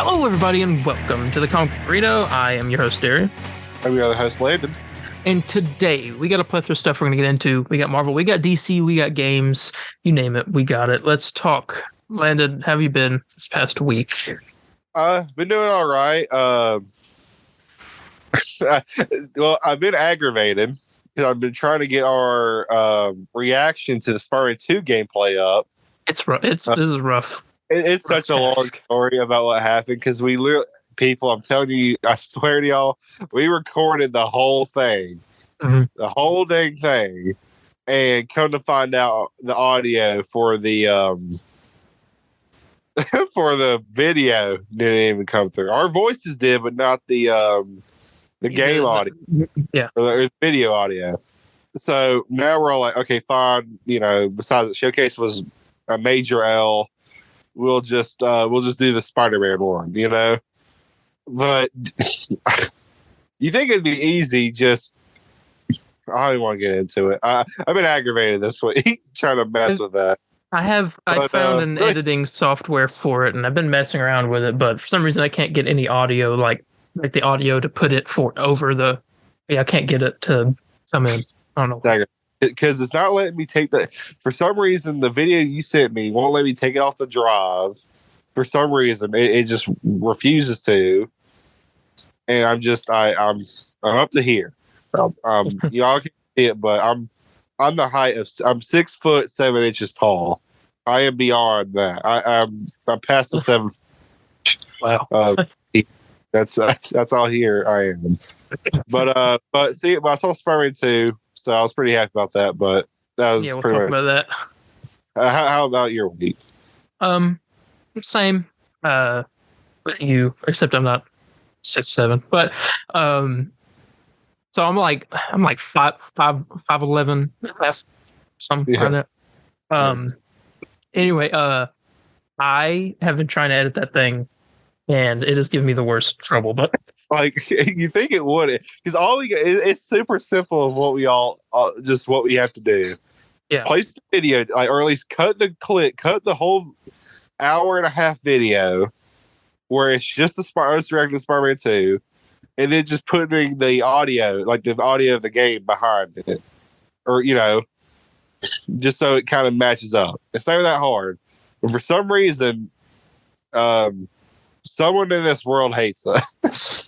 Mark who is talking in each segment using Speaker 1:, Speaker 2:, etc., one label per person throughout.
Speaker 1: Hello, everybody, and welcome to the Comic Burrito. I am your host, Darien.
Speaker 2: I'm your other host, Landon.
Speaker 1: And today, we got a plethora of stuff we're going to get into. We got Marvel, we got DC, we got games. You name it, we got it. Let's talk. Landon, how have you been this past week?
Speaker 2: Been doing all right. Well, I've been aggravated because I've been trying to get our reaction to the Spider-Man 2 gameplay up.
Speaker 1: It's rough. This is rough.
Speaker 2: It's such a long story about what happened because we literally, people, I'm telling you, I swear to y'all, we recorded the whole thing, the whole dang thing, and come to find out the audio for the for the video didn't even come through. Our voices did, but not the game audio.
Speaker 1: Yeah,
Speaker 2: or the video audio. So now we're all like, okay, fine. You know, besides the showcase was a major L. We'll just do the Spider-Man one, you know. But you think it'd be easy? Just I don't even want to get into it. I've been aggravated this week trying to mess with that.
Speaker 1: I found an editing software for it, and I've been messing around with it, but for some reason I can't get any audio, like the audio to put it over the. Yeah, I can't get it to come in. I don't know.
Speaker 2: Because it's not letting me take that. For some reason, the video you sent me won't let me take it off the drive. For some reason, it just refuses to. And I'm up to here. Y'all can see it, but I'm the height of, I'm 6'7" tall. I am beyond that. I'm past the 7.
Speaker 1: Wow.
Speaker 2: That's all here I am. But I saw Spider-Man 2. So I was pretty happy about that, but that was
Speaker 1: we'll
Speaker 2: pretty
Speaker 1: talk
Speaker 2: much
Speaker 1: about
Speaker 2: that. How about your week?
Speaker 1: Same with you, except I'm not 6'7", but so I'm like 5'11", something like that. Anyway, I have been trying to edit that thing, and it has given me the worst trouble, but.
Speaker 2: Like you think it would, because all we it's super simple of what we all just what we have to do.
Speaker 1: Yeah,
Speaker 2: place the video, or at least cut the whole hour and a half video where it's just the directed Spider-Man 2, and then just putting the audio, like the audio of the game behind it, or just so it kind of matches up. It's not that hard, but for some reason, someone in this world hates us.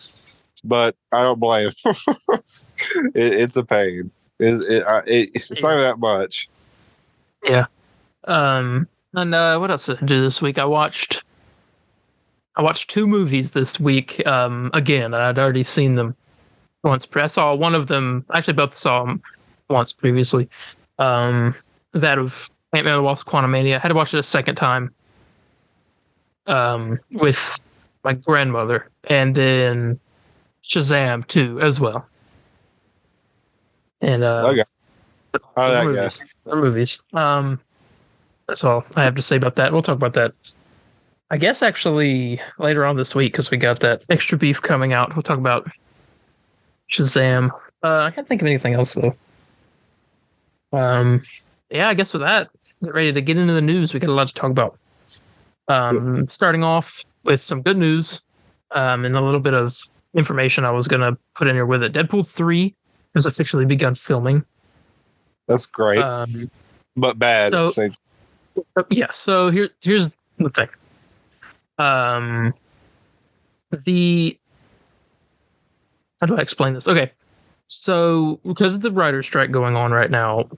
Speaker 2: But I don't blame. It's a pain. It's not that much.
Speaker 1: Yeah. And what else did I do this week? I watched 2 movies this week. Again, I'd already seen them once. I saw one of them. Actually, both saw them once previously. That of Ant-Man and the Wasp: Quantumania. I had to watch it a second time. With my grandmother, and then Shazam 2 as well. And
Speaker 2: okay.
Speaker 1: Movies. That's all I have to say about that. We'll talk about that, I guess, actually later on this week, because we got that extra beef coming out. We'll talk about Shazam. I can't think of anything else though. I guess with that, get ready to get into the news. We got a lot to talk about. Starting off with some good news, and a little bit of information I was going to put in here with it. Deadpool 3 has officially begun filming.
Speaker 2: That's great. But bad.
Speaker 1: So here's the thing. How do I explain this? Okay. So because of the writer's strike going on right now,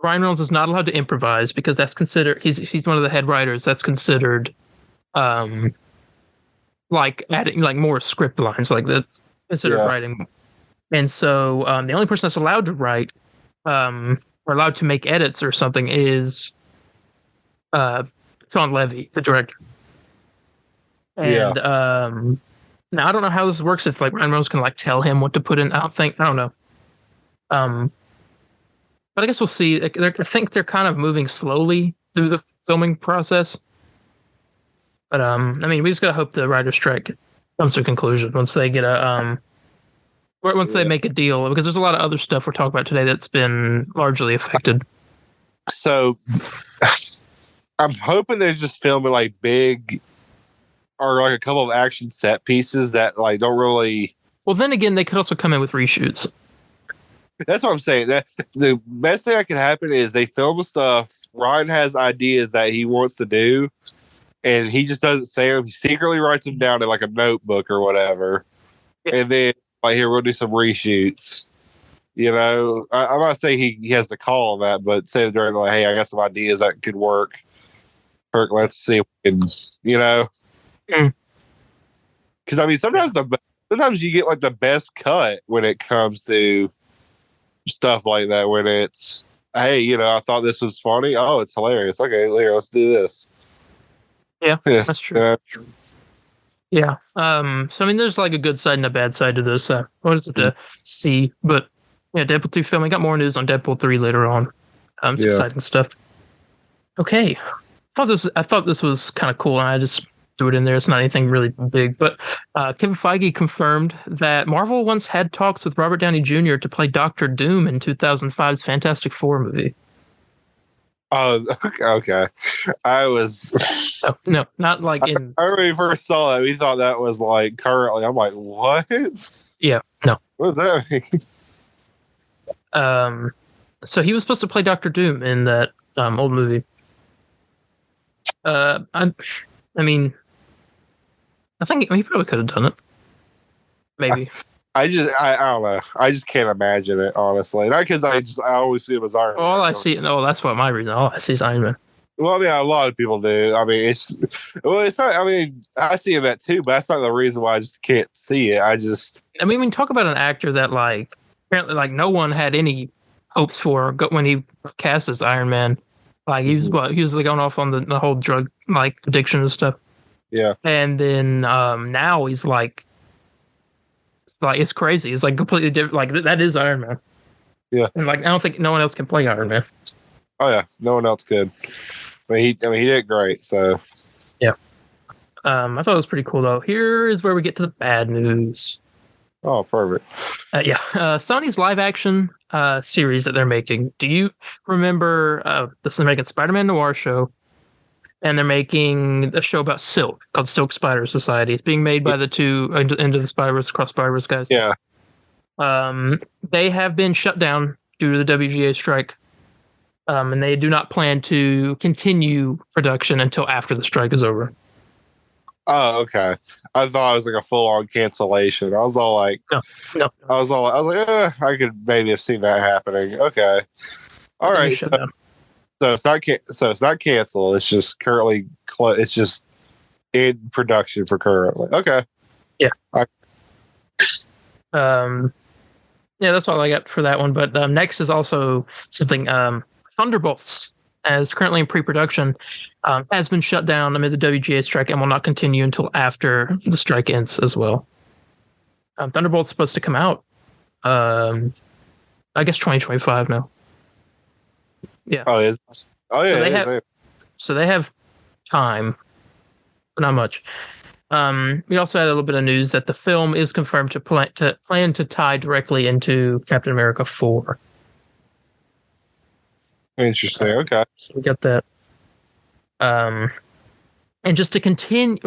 Speaker 1: Ryan Reynolds is not allowed to improvise because that's considered, he's one of the head writers. That's considered like adding like more script lines, like that's considered writing. And so the only person that's allowed to write or allowed to make edits or something is Sean Levy, the director. And now I don't know how this works, if like Ryan Reynolds can like tell him what to put in. I don't know. But I guess we'll see. I think they're kind of moving slowly through the filming process. But we just gotta hope the writer's strike comes to a conclusion once they get they make a deal, because there's a lot of other stuff we're talking about today that's been largely affected.
Speaker 2: So I'm hoping they're just filming like big are like a couple of action set pieces that like don't really.
Speaker 1: Well, then again, they could also come in with reshoots.
Speaker 2: That's what I'm saying. That the best thing that can happen is they film the stuff. Ryan has ideas that he wants to do, and he just doesn't say them. He secretly writes them down in like a notebook or whatever, and then like here we'll do some reshoots. You know, I'm not saying he has to call on that, but say during like, hey, I got some ideas that could work. Kirk, let's see if we can, you know, because I mean sometimes you get like the best cut when it comes to stuff like that, when it's, hey, you know, I thought this was funny. Oh, it's hilarious. Okay, here, let's do this.
Speaker 1: Yeah, that's true. Yeah. So I mean, there's like a good side and a bad side to this. What is it to see? But yeah, Deadpool 2 film. I got more news on Deadpool 3 later on. It's exciting stuff. Okay. I thought this was kind of cool, and I just threw it in there. It's not anything really big, but Kevin Feige confirmed that Marvel once had talks with Robert Downey Jr. to play Doctor Doom in 2005's Fantastic Four movie.
Speaker 2: Oh, okay. I was
Speaker 1: no, not like in.
Speaker 2: I when we first saw that, we thought that was like currently. I'm like, what?
Speaker 1: Yeah, no.
Speaker 2: What does that
Speaker 1: mean? So he was supposed to play Doctor Doom in that old movie. I mean, I think he probably could have done it. Maybe.
Speaker 2: I don't know. I just can't imagine it, honestly. Not because I always see him as Iron Man.
Speaker 1: All I see, that's what my reason. All I see is Iron Man.
Speaker 2: Well, I mean, a lot of people do. I mean, it's not. I mean, I see him that too, but that's not the reason why I just can't see it. I mean,
Speaker 1: when you talk about an actor that like apparently like no one had any hopes for when he cast as Iron Man. Like he was like going off on the whole drug like addiction and stuff.
Speaker 2: Yeah.
Speaker 1: And then now he's like it's crazy. It's like completely different. Like that is Iron Man.
Speaker 2: Yeah.
Speaker 1: And like I don't think no one else can play Iron Man.
Speaker 2: Oh yeah, no one else could. He did great. So
Speaker 1: yeah. I thought it was pretty cool though. Here is where we get to the bad news.
Speaker 2: Oh, perfect.
Speaker 1: Sony's live action series that they're making. Do you remember they're making Spider-Man Noir show, and they're making a show about Silk called Silk Spider Society. It's being made by the two Into the Spider-Verse, Cross Spider-Verse guys.
Speaker 2: Yeah.
Speaker 1: They have been shut down due to the WGA strike, and they do not plan to continue production until after the strike is over.
Speaker 2: Oh, okay. I thought it was like a full-on cancellation. I was all like,
Speaker 1: no.
Speaker 2: I was like, I could maybe have seen that happening. Okay, all right. So it's not canceled. It's just currently it's just in production for currently. Okay.
Speaker 1: Yeah. Yeah, that's all I got for that one. But next is also something. Thunderbolts, as currently in pre-production, has been shut down amid the WGA strike and will not continue until after the strike ends as well. Thunderbolt's supposed to come out, I guess 2025 now. Yeah.
Speaker 2: Oh, it is. Oh, yeah.
Speaker 1: So they have time, but not much. We also had a little bit of news that the film is confirmed to plan to tie directly into Captain America 4.
Speaker 2: Interesting. Okay.
Speaker 1: So we got that. And just to continue,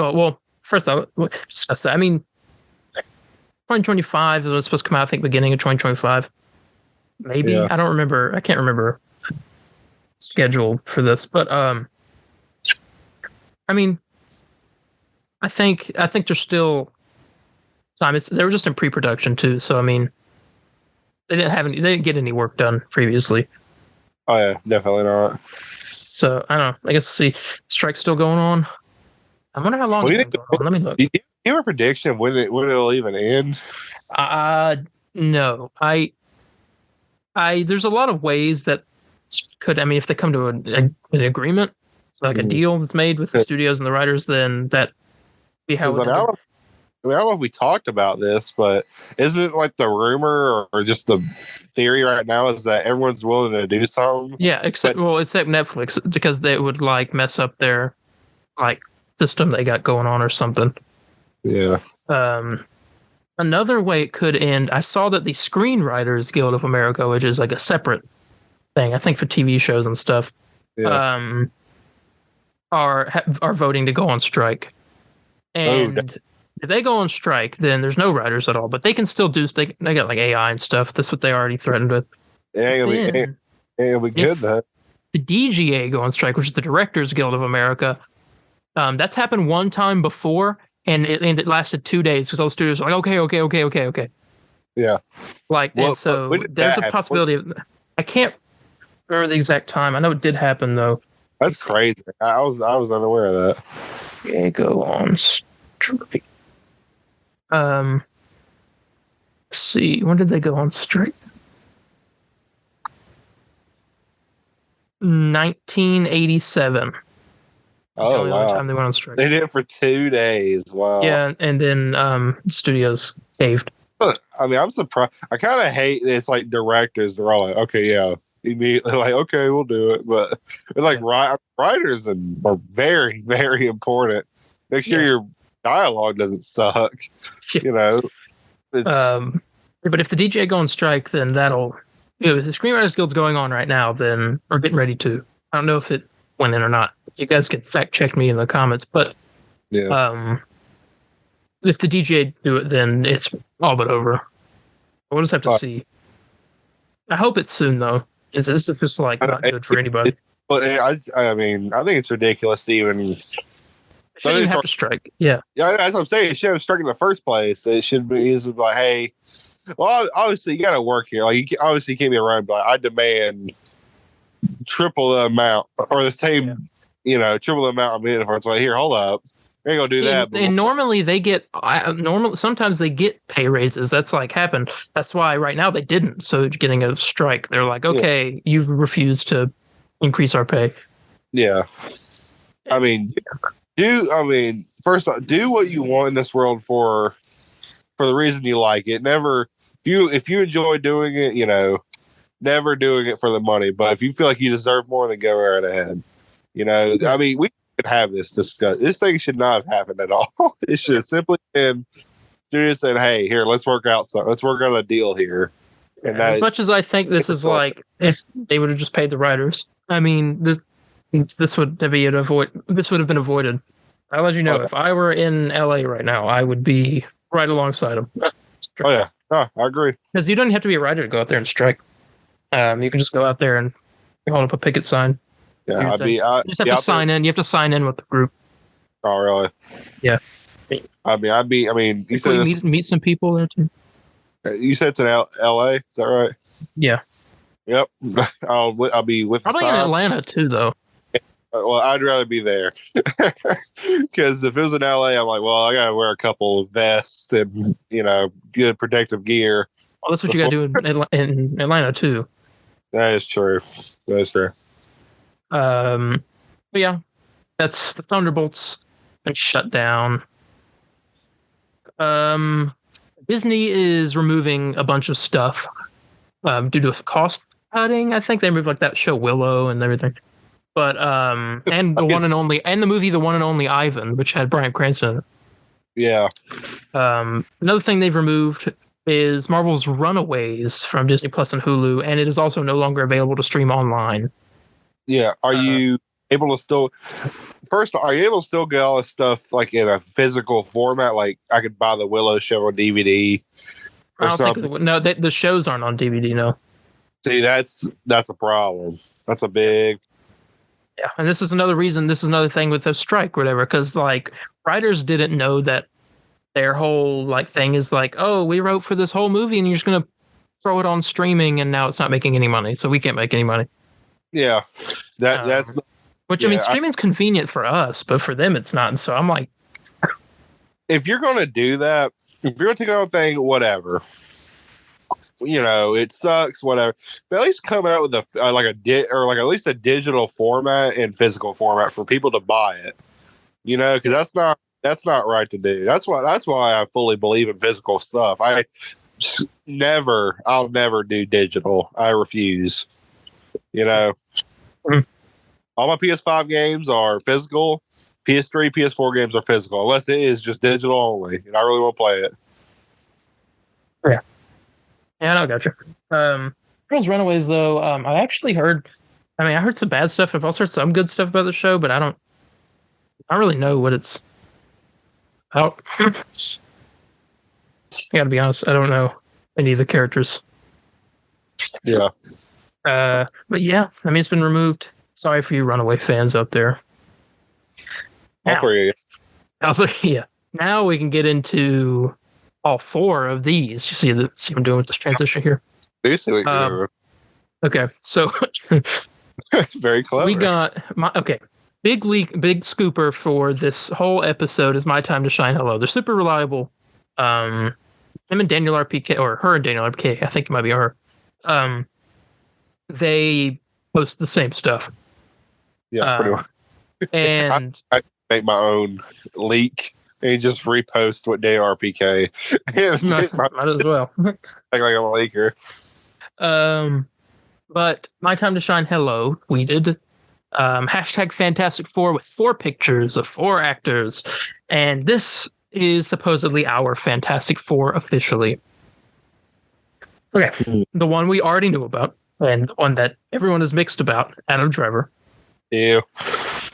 Speaker 1: first I'll discuss that. I mean, 2025 is when it's supposed to come out. I think beginning of 2025. Maybe. Yeah. I don't remember. I can't remember schedule for this, but I mean, I think there's still time. They were just in pre-production too, so I mean, they didn't get any work done previously.
Speaker 2: Oh yeah, definitely not.
Speaker 1: So I don't know. I guess we'll see. Strike's still going on. I wonder how long it's going on. Let me look.
Speaker 2: Do you have a prediction when it'll even end?
Speaker 1: No. There's a lot of ways that could. I mean, if they come to an agreement, like a deal that's made with the studios and the writers, then that be how.
Speaker 2: I don't know if we talked about this, but isn't it like the rumor or just the theory right now is that everyone's willing to do something?
Speaker 1: Yeah, except Netflix, because they would like mess up their like system they got going on or something.
Speaker 2: Yeah.
Speaker 1: Another way it could end, I saw that the Screenwriters Guild of America, which is like a separate thing, I think for TV shows and stuff, are voting to go on strike.
Speaker 2: Oh,
Speaker 1: And if they go on strike, then there's no writers at all. But they can still do. They got like AI and stuff. That's what they already threatened with.
Speaker 2: it ain't gonna be,
Speaker 1: Then
Speaker 2: ain't gonna be good
Speaker 1: if
Speaker 2: though.
Speaker 1: the DGA go on strike, which is the Directors Guild of America, that's happened one time before, and it lasted 2 days because all the studios were like, okay.
Speaker 2: Yeah.
Speaker 1: Like,
Speaker 2: Well,
Speaker 1: and so
Speaker 2: when did
Speaker 1: there's
Speaker 2: that
Speaker 1: a
Speaker 2: happen?
Speaker 1: possibility of. I can't remember the exact time. I know it did happen though.
Speaker 2: That's crazy. I was unaware of that.
Speaker 1: Yeah, go on strike. Let's see, when did they go on strike? 1987. That's the
Speaker 2: Oh
Speaker 1: only other time they went on strike.
Speaker 2: They did it for 2 days. Wow.
Speaker 1: Yeah, and then studios caved.
Speaker 2: I mean, I'm surprised. I kind of hate it's like directors. They're all like, okay, yeah, immediately like, okay, we'll do it. But it's like writers are very, very important. Make sure your dialogue doesn't suck. You know.
Speaker 1: But if the DJ go on strike, then that'll. If the Screenwriters Guild's going on right now, then we're getting ready to. I don't know if it went in or not. You guys can fact check me in the comments, but if the DJ do it, then it's all but over. We'll just have to see. I hope it's soon, though. This is just like not good for anybody.
Speaker 2: But I mean, I think it's ridiculous to even.
Speaker 1: Shouldn't even have to strike. Yeah,
Speaker 2: as I'm saying, it should have struck in the first place. It should be like, hey, well, obviously you got to work here. Like, you obviously can't be around. But I demand triple the amount or the same, triple the amount of minutes. It's like, here, hold up. I ain't gonna do that.
Speaker 1: And normally they get sometimes they get pay raises. That's like happened. That's why right now they didn't. So getting a strike, they're like, okay, you've refused to increase our pay.
Speaker 2: Yeah. I mean, first off, do what you want in this world for the reason you like it. Never, if you enjoy doing it, never doing it for the money. But if you feel like you deserve more, then go right ahead. I mean, we could have this discussed. This thing should not have happened at all. It should have simply been studios said, "Hey, here, let's work out a deal here." And
Speaker 1: as much as I think this is like, if they would have just paid the writers, I mean, this would have been avoided. I'll let you know, if I were in LA right now, I would be right alongside them.
Speaker 2: Oh yeah, I agree.
Speaker 1: Because you don't have to be a writer to go out there and strike. You can just go out there and hold up a picket sign.
Speaker 2: Yeah,
Speaker 1: you just have to sign in. You have to sign in with the group.
Speaker 2: Oh, really?
Speaker 1: Yeah.
Speaker 2: I mean, you said
Speaker 1: meet some people there too.
Speaker 2: You said it's in L.A. Is that right?
Speaker 1: Yeah.
Speaker 2: Yep. I'll be with.
Speaker 1: Probably in Atlanta too, though.
Speaker 2: Well, I'd rather be there because if it was in LA, I'm like, well, I gotta wear a couple of vests and good protective gear.
Speaker 1: Well, that's what you gotta do in Atlanta too.
Speaker 2: That is true.
Speaker 1: But yeah, that's the Thunderbolts and shut down. Disney is removing a bunch of stuff due to cost cutting. I think they removed like that show Willow and everything. But and the one and only, and the movie The One and Only Ivan, which had Bryan Cranston in it.
Speaker 2: Yeah.
Speaker 1: Another thing they've removed is Marvel's Runaways from Disney Plus and Hulu, and it is also no longer available to stream online.
Speaker 2: Yeah. Are you able to still? First, are you able to still get all this stuff like in a physical format? Like I could buy the Willow show on DVD.
Speaker 1: I don't think the shows aren't on DVD. No.
Speaker 2: See, that's a problem. That's a big.
Speaker 1: Yeah, and this is another reason. This is another thing with the strike, or whatever, because like writers didn't know that their whole like thing is like, oh, we wrote for this whole movie, and you're just gonna throw it on streaming, and now it's not making any money, so we can't make any money.
Speaker 2: Yeah, that's.
Speaker 1: Which I mean, streaming's convenient for us, but for them, it's not. And so I'm like,
Speaker 2: if you're gonna do that, if you're gonna take on a thing, whatever. It sucks, whatever. But at least come out with at least a digital format and physical format for people to buy it. Because that's not right to do. That's why I fully believe in physical stuff. I'll never do digital. I refuse. All my PS5 games are physical. PS3, PS4 games are physical, unless it is just digital only, and I really want to play it.
Speaker 1: Yeah. Yeah, I gotcha. Girls Runaways, though, I actually heard. I mean, I heard some bad stuff. I've also heard some good stuff about the show, but I don't really know what it's. about. I gotta be honest, I don't know any of the characters.
Speaker 2: Yeah.
Speaker 1: But yeah, I mean, it's been removed. Sorry for you Runaway fans out there.
Speaker 2: All three of you.
Speaker 1: Yeah. Now we can get into all four of these. You see what I'm doing with this transition here?
Speaker 2: Do you see what you're doing?
Speaker 1: Okay, so
Speaker 2: very clever.
Speaker 1: We got big scooper for this whole episode is My Time to Shine Hello. They're super reliable. Him and Daniel RPK, or her and Daniel RPK, I think it might be her. They post the same stuff.
Speaker 2: Yeah, pretty much.
Speaker 1: And
Speaker 2: I make my own leak and just repost what day RPK.
Speaker 1: Might as well.
Speaker 2: like a leaker.
Speaker 1: But My Time to Shine Hello tweeted hashtag Fantastic Four with 4 pictures of 4 actors. And this is supposedly our Fantastic Four officially. Okay. The one we already knew about, and the one that everyone is mixed about, Adam Driver.
Speaker 2: Ew.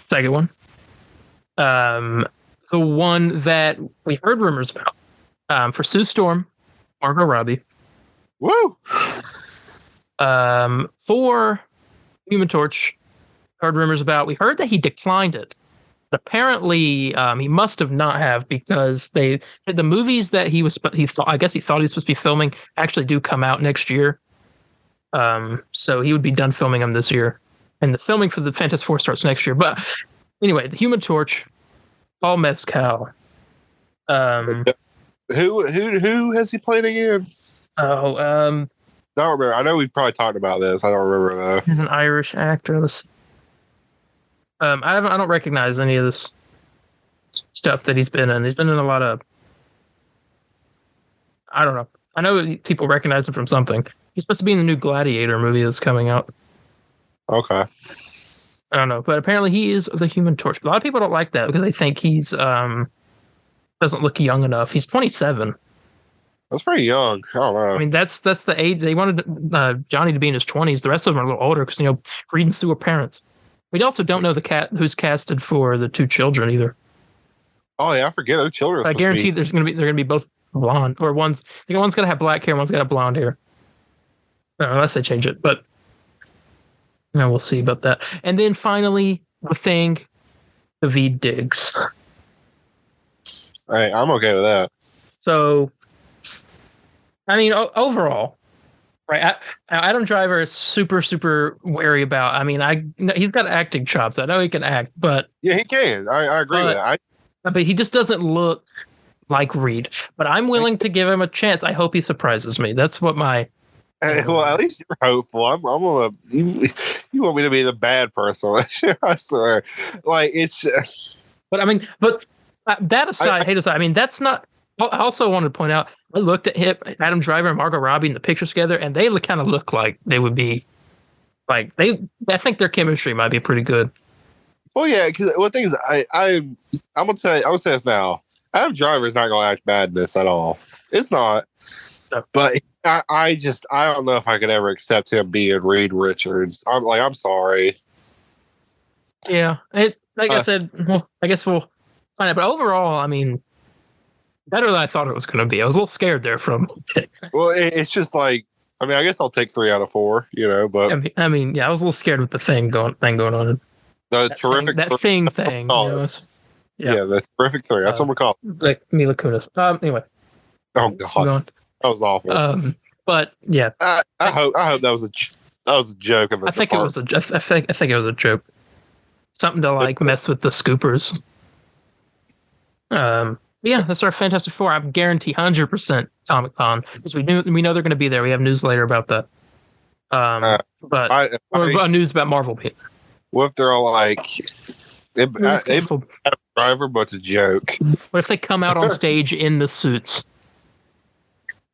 Speaker 1: Second one. The one that we heard rumors about for Sue Storm, Margot Robbie.
Speaker 2: Woo!
Speaker 1: For Human Torch, heard rumors about. We heard that he declined it. But apparently, he must have not have, because the movies that he thought he was supposed to be filming actually do come out next year. So he would be done filming them this year, and the filming for the Fantastic Four starts next year. But anyway, the Human Torch, Paul Mescal.
Speaker 2: Who has he played again?
Speaker 1: Oh,
Speaker 2: I don't remember. I know we probably talked about this. I don't remember though.
Speaker 1: He's an Irish actor. I don't recognize any of this stuff that he's been in. He's been in a lot of. I don't know. I know people recognize him from something. He's supposed to be in the new Gladiator movie that's coming out.
Speaker 2: Okay.
Speaker 1: I don't know, but apparently he is the Human Torch. A lot of people don't like that because they think he's doesn't look young enough. He's 27.
Speaker 2: That's pretty young. I don't know.
Speaker 1: I mean, that's the age they wanted Johnny to be in his 20s. The rest of them are a little older because Reed through parents. We also don't know who's casted for the 2 children either.
Speaker 2: Oh yeah, I forget those children.
Speaker 1: I guarantee they're gonna be both blonde, or one's gonna have black hair, one's gonna have blonde hair. Unless they change it, but we'll see about that. And then finally, the thing, Daveed Diggs.
Speaker 2: Hey, I'm okay with that.
Speaker 1: So, I mean, overall, right? Adam Driver is super, super wary about. I mean, he's got acting chops. I know he can act, but
Speaker 2: yeah, he can. I agree with that.
Speaker 1: But he just doesn't look like Reed. But I'm willing to give him a chance. I hope he surprises me. That's what my.
Speaker 2: Well, at least you're hopeful. I'm gonna. You want me to be the bad person? I swear. Like it's.
Speaker 1: But I mean, that aside, hate aside. I mean, that's not. I also wanted to point out. I looked at Adam Driver and Margot Robbie in the pictures together, and they kind of look like they would be. Like I think their chemistry might be pretty good.
Speaker 2: Well, yeah, because one thing is, I'm gonna say this now. Adam Driver is not gonna act bad in this at all. It's not. No. But I don't know if I could ever accept him being Reed Richards. I'm sorry.
Speaker 1: Yeah, I said, well, I guess we'll find out. But overall, I mean, better than I thought it was going to be. I was a little scared there from.
Speaker 2: Well, it's just like, I mean, I guess I'll take 3 out of 4, but
Speaker 1: I mean, yeah, I was a little scared with the thing going on.
Speaker 2: The terrific
Speaker 1: thing.
Speaker 2: Yeah, the terrific 3. That's what we call it.
Speaker 1: Like Mila Kunis. Anyway.
Speaker 2: Oh God, that was awful.
Speaker 1: But yeah,
Speaker 2: I hope that was a joke.
Speaker 1: I think it was a joke. Something to like mess with the scoopers. Yeah, that's our Fantastic Four. I guarantee 100% Comic Con because we know they're going to be there. We have news later about that. But news about Marvel.
Speaker 2: What if they're all like, they Driver, but it's a joke?
Speaker 1: What if they come out on stage in the suits?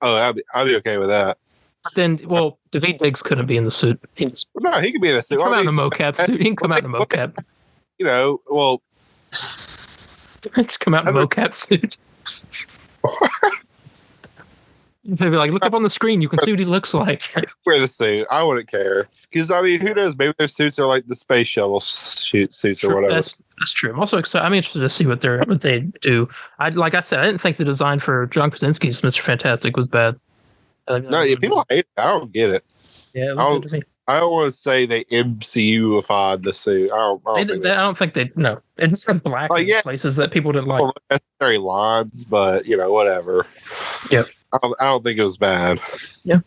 Speaker 2: Oh, I'd be okay with that.
Speaker 1: Then, well, Daveed Diggs couldn't be in the suit.
Speaker 2: No, he could be in a suit.
Speaker 1: He can come out in a mocap suit. He can come out in a mocap.
Speaker 2: Well,
Speaker 1: let's come out in a mocap suit. They'd be like, look up on the screen. You can see what he looks like.
Speaker 2: Wear the suit. I wouldn't care because I mean, who knows? Maybe their suits are like the space shuttle suits or whatever.
Speaker 1: That's true. I'm also excited. I'm interested to see what they do. Like I said, I didn't think the design for John Krasinski's Mr. Fantastic was bad.
Speaker 2: No, people hate it. I don't get it.
Speaker 1: Yeah,
Speaker 2: I don't want to say they MCU-ified the suit. I
Speaker 1: don't think they. No, it just had black in places that people didn't like.
Speaker 2: Necessary lines, but whatever.
Speaker 1: Yeah,
Speaker 2: I don't think it was bad.
Speaker 1: Yeah,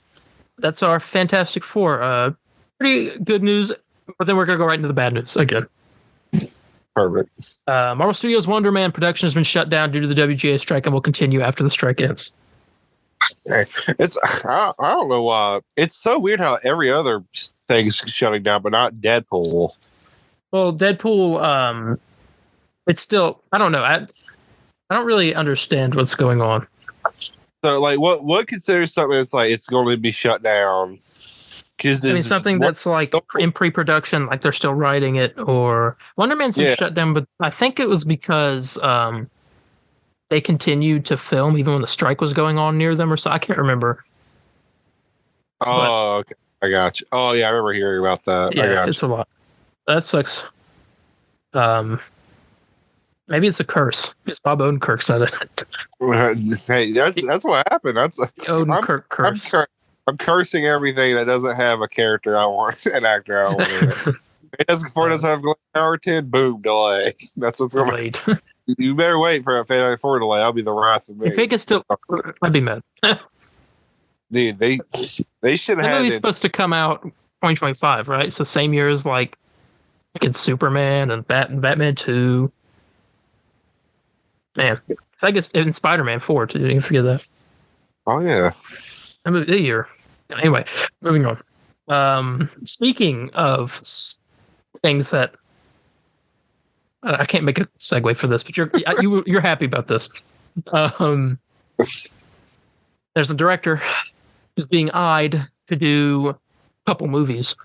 Speaker 1: that's our Fantastic Four. Pretty good news, but then we're gonna go right into the bad news again.
Speaker 2: Perfect.
Speaker 1: Marvel Studios' Wonder Man production has been shut down due to the WGA strike and will continue after the strike ends.
Speaker 2: I don't know why. It's so weird how every other thing's shutting down, but not Deadpool.
Speaker 1: Well, Deadpool, it's still, I don't know. I don't really understand what's going on.
Speaker 2: So, like, what considers something that's like it's going to be shut down? Because
Speaker 1: something that's like in pre-production, like they're still writing it, or Wonder Man's been shut down, but I think it was because they continued to film even when the strike was going on near them, or so. I can't remember.
Speaker 2: Oh, okay. I got you. Oh, yeah, I remember hearing about that.
Speaker 1: Yeah, it's a lot. That sucks. Maybe it's a curse. It's Bob Odenkirk said it.
Speaker 2: Hey, that's what happened.
Speaker 1: Odenkirk curse.
Speaker 2: I'm cursing everything that doesn't have a character I want, an actor I want. It doesn't have Glenn Howerton. Boom, delay. That's what's going on. You better wait for a Fantastic Four delay. I'll be the wrath of me.
Speaker 1: If it gets to, I'd be mad.
Speaker 2: Dude, they should have. The
Speaker 1: movie's supposed to come out 2025, right? So same year as like in Superman and Batman 2. Man, I guess in Spider-Man 4 too. You can forget that.
Speaker 2: Oh yeah,
Speaker 1: I moved a year. Anyway, moving on. Speaking of things that. I can't make a segue for this, but you're happy about this. There's a director who's being eyed to do a couple movies.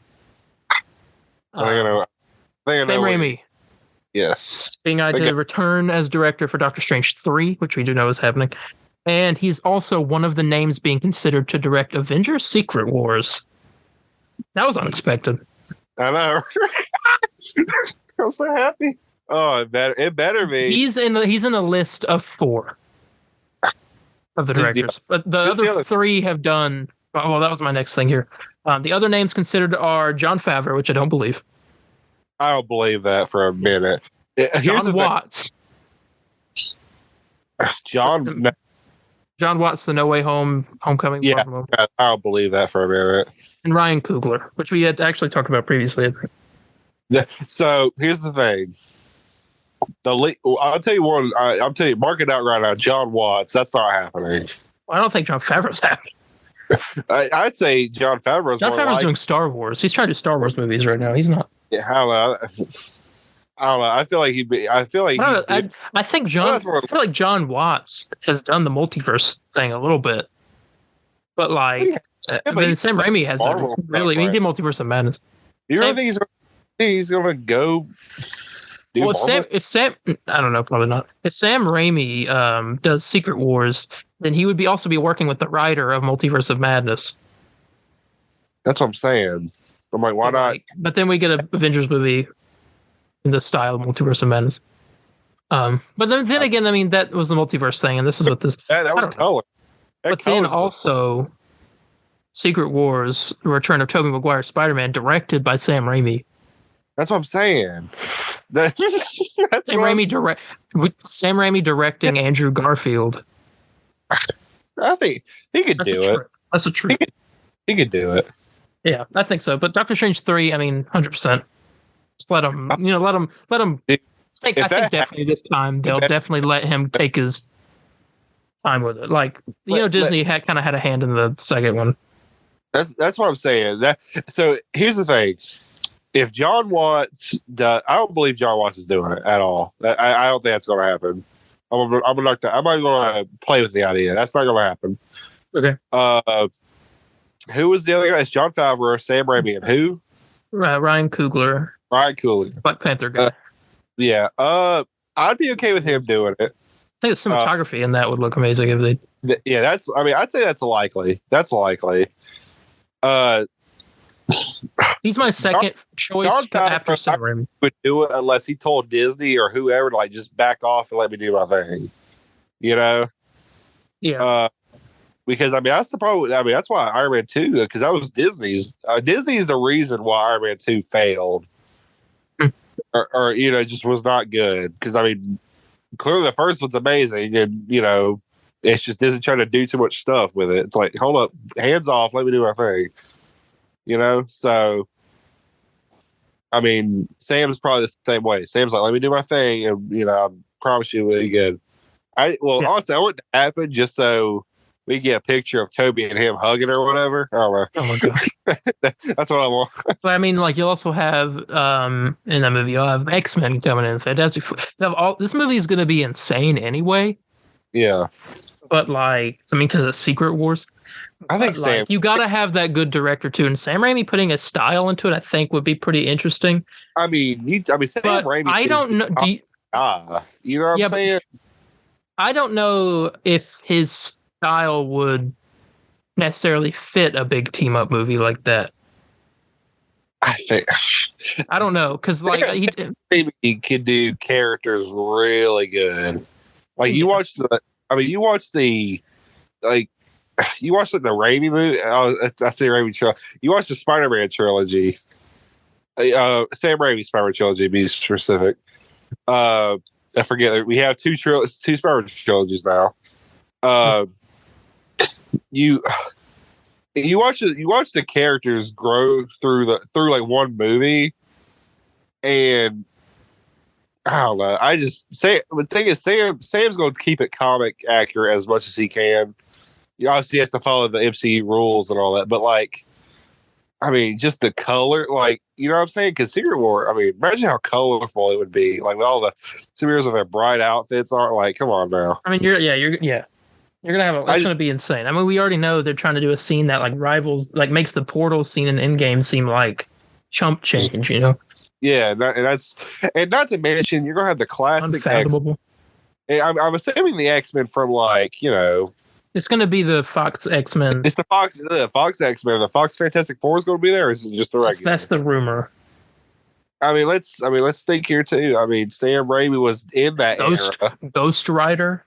Speaker 2: Sam
Speaker 1: Raimi.
Speaker 2: Yes.
Speaker 1: Being eyed to return as director for Doctor Strange 3, which we do know is happening. And he's also one of the names being considered to direct Avengers Secret Wars. That was unexpected.
Speaker 2: I know. I'm so happy. Oh, it better be.
Speaker 1: He's in a list of 4 of the directors, but the other 3 have done. Well, that was my next thing here. The other names considered are Jon Favreau, which I don't believe.
Speaker 2: I don't believe that for a minute.
Speaker 1: John Watts.
Speaker 2: John
Speaker 1: Watts, the No Way Home, Homecoming.
Speaker 2: Yeah, I don't believe that for a minute.
Speaker 1: And Ryan Coogler, which we had actually talked about previously.
Speaker 2: So here's the thing. I'll tell you one. I'll tell you, mark it out right now. John Watts. That's not happening.
Speaker 1: Well, I don't think Jon Favreau's happening.
Speaker 2: I'd say Jon Favreau's.
Speaker 1: Jon Favreau's doing Star Wars. He's trying to do Star Wars movies right now. He's not.
Speaker 2: Yeah, I don't know. I feel like he'd be. I feel like
Speaker 1: I feel like John Watts has done the multiverse thing a little bit, but like, Sam Raimi has really. He did Multiverse of Madness.
Speaker 2: You really think he's going to go?
Speaker 1: Well, if Sam, I don't know, probably not. If Sam Raimi does Secret Wars, then he would also be working with the writer of Multiverse of Madness.
Speaker 2: That's what I'm saying. I'm like, why not?
Speaker 1: But then we get an Avengers movie in the style of Multiverse of Madness. But then again, I mean, that was the multiverse thing, and this is what this.
Speaker 2: That was color.
Speaker 1: But then also, Secret Wars: Return of Tobey Maguire Spider-Man, directed by Sam Raimi.
Speaker 2: That's what I'm saying. Sam
Speaker 1: Raimi directing Andrew Garfield.
Speaker 2: I think he could do it.
Speaker 1: That's a trip.
Speaker 2: He could do it.
Speaker 1: Yeah, I think so. But Doctor Strange 3, I mean, 100%. Just let him. Let him. I think definitely this time they'll definitely let him take his time with it. Like Disney had kind of had a hand in the second one.
Speaker 2: That's what I'm saying. So here's the thing. If John Watts does, I don't believe John Watts is doing it at all. I don't think that's going to happen. I'm not going to play with the idea. That's not going to happen.
Speaker 1: Okay.
Speaker 2: Who was the other guy? It's Jon Favreau, Sam Raimi, and who?
Speaker 1: Ryan Coogler.
Speaker 2: Ryan Coogler.
Speaker 1: Black Panther guy.
Speaker 2: Yeah. I'd be okay with him doing it.
Speaker 1: think the cinematography in that would look amazing if they.
Speaker 2: Yeah, that's. I mean, I'd say that's likely. That's likely.
Speaker 1: He's my second choice after Sam Raimi.
Speaker 2: Would do it unless he told Disney or whoever to like just back off and let me do my thing. You know?
Speaker 1: Yeah.
Speaker 2: Because I mean that's the problem. I mean that's why Iron Man 2 because that was Disney's. Disney's the reason why Iron Man 2 failed, or you know just was not good. Because I mean clearly the first one's amazing, and you know it's just Disney trying to do too much stuff with it. It's like hold up, hands off, let me do my thing. You know, so I mean, Sam's probably the same way. Sam's like, let me do my thing, and you know, I promise you, it'll be good. Honestly, I want it to happen just so we get a picture of Toby and him hugging or whatever. I don't know.
Speaker 1: Oh my god,
Speaker 2: that's what I want.
Speaker 1: But I mean, like you'll also have in that movie, you'll have X-Men coming in, Fantastic. This movie is going to be insane anyway.
Speaker 2: Yeah,
Speaker 1: but like, I mean, because of Secret Wars.
Speaker 2: I think
Speaker 1: like, you got to have that good director too, and Sam Raimi putting a style into it, I think, would be pretty interesting.
Speaker 2: I mean, Sam Raimi.
Speaker 1: I don't know.
Speaker 2: You know what I'm saying?
Speaker 1: I don't know if his style would necessarily fit a big team up movie like that. I don't know because like
Speaker 2: he could do characters really good. Like you watched the the Raimi movie. I say Raimi trilogy. You watched the Spider-Man trilogy. Sam Raimi Spider-Man trilogy, to be specific. I forget. We have two Spider-Man trilogies now. You watch the characters grow through like one movie, and I don't know. The thing is, Sam's going to keep it comic accurate as much as he can. You obviously has to follow the MCU rules and all that, but like, I mean, just the color, like, you know what I'm saying? Because Secret War, I mean, imagine how colorful it would be, like with all the superheroes with their bright outfits. Aren't like, come on now.
Speaker 1: I mean, you're gonna have it's gonna be insane. I mean, we already know they're trying to do a scene that like rivals, like makes the portal scene in Endgame seem like chump change, you know?
Speaker 2: Yeah, and not to mention you're gonna have the classic
Speaker 1: Unfathomable.
Speaker 2: I'm assuming the X-Men from like, you know.
Speaker 1: It's going to be the Fox X-Men.
Speaker 2: It's the Fox X-Men. The Fox Fantastic Four is going to be there, or is it just the regular?
Speaker 1: That's the rumor.
Speaker 2: I mean, let's think here too. I mean, Sam Raimi was in that era.
Speaker 1: Ghost Rider.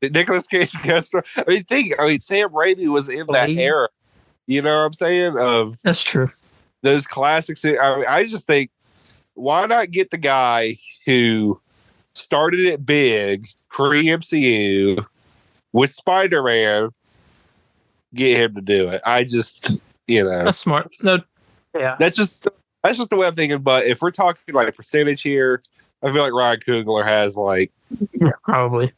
Speaker 2: Nicolas Cage. I mean, Sam Raimi was in that era. You know what I'm saying?
Speaker 1: That's true.
Speaker 2: Those classics. I mean, I just think, why not get the guy who started it big, pre-MCU, with Spider-Man, get him to do it. I just, you know,
Speaker 1: that's smart. No, yeah,
Speaker 2: that's just the way I'm thinking. But if we're talking like percentage here, I feel like Ryan Coogler has like
Speaker 1: probably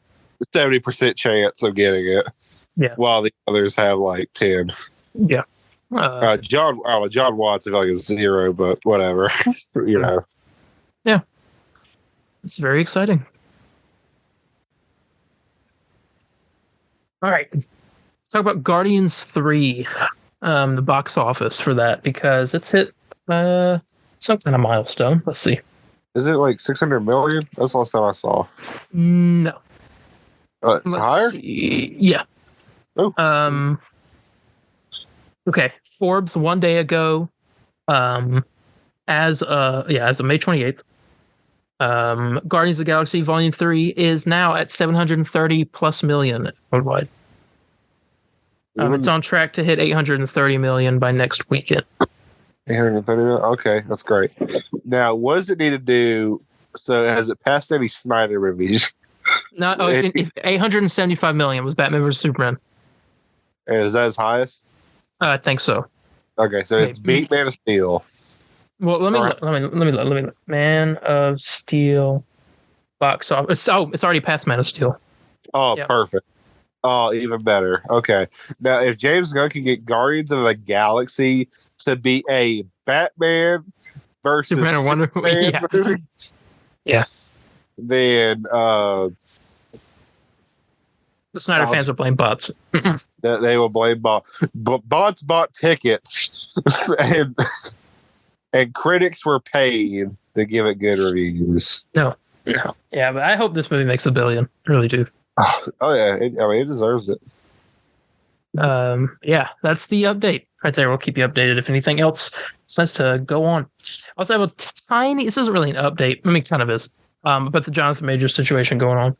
Speaker 2: 70% chance of getting it.
Speaker 1: Yeah,
Speaker 2: while the others have like 10.
Speaker 1: Yeah,
Speaker 2: John Watts, I feel like is 0, but whatever. You know.
Speaker 1: Yeah, it's very exciting. All right, let's talk about Guardians 3, the box office for that, because it's hit some kind of milestone. Let's see.
Speaker 2: Is it like 600 million? That's the last time I saw.
Speaker 1: No.
Speaker 2: It's higher?
Speaker 1: See. Yeah.
Speaker 2: Oh.
Speaker 1: Okay. Forbes one day ago, as of May 28th, Guardians of the Galaxy Volume 3 is now at 730 plus million worldwide. It's on track to hit 830 million by next weekend.
Speaker 2: 830 million? Okay, that's great. Now, what does it need to do? So, has it passed any Snyder movies?
Speaker 1: No, if 875 million was Batman vs Superman.
Speaker 2: And is that his highest?
Speaker 1: I think so.
Speaker 2: Okay, so it's beat Man of Steel.
Speaker 1: Well, let me look. Man of Steel box office. Oh, it's already past Man of Steel.
Speaker 2: Oh, yep. Perfect. Oh, even better. Okay. Now, if James Gunn can get Guardians of the Galaxy to be a Batman versus
Speaker 1: Superman or Wonder Woman,
Speaker 2: movie,
Speaker 1: yeah,
Speaker 2: then
Speaker 1: the Snyder fans will blame bots.
Speaker 2: They will blame bots. Bots bought tickets, and critics were paid to give it good reviews.
Speaker 1: No. Yeah, but I hope this movie makes $1 billion. I really do.
Speaker 2: Oh yeah, it deserves it.
Speaker 1: Yeah, that's the update right there. We'll keep you updated if anything else decides to go on. Also, I have a tiny. This isn't really an update. I mean, kind of is. But the Jonathan Majors situation going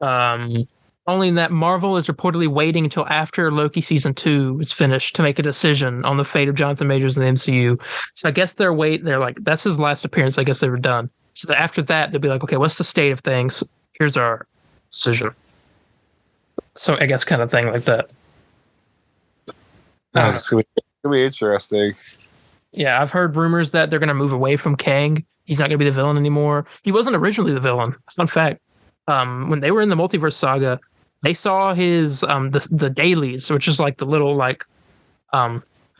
Speaker 1: on. Only that Marvel is reportedly waiting until after Loki season 2 is finished to make a decision on the fate of Jonathan Majors in the MCU. So I guess they're like, that's his last appearance. I guess they were done. So that after that, they'll be like, okay, what's the state of things? Here's our decision. So I guess kind of thing like that.
Speaker 2: It's gonna be interesting.
Speaker 1: Yeah, I've heard rumors that they're going to move away from Kang. He's not going to be the villain anymore. He wasn't originally the villain. Fun fact. When they were in the multiverse saga, they saw his the dailies, which is like the little like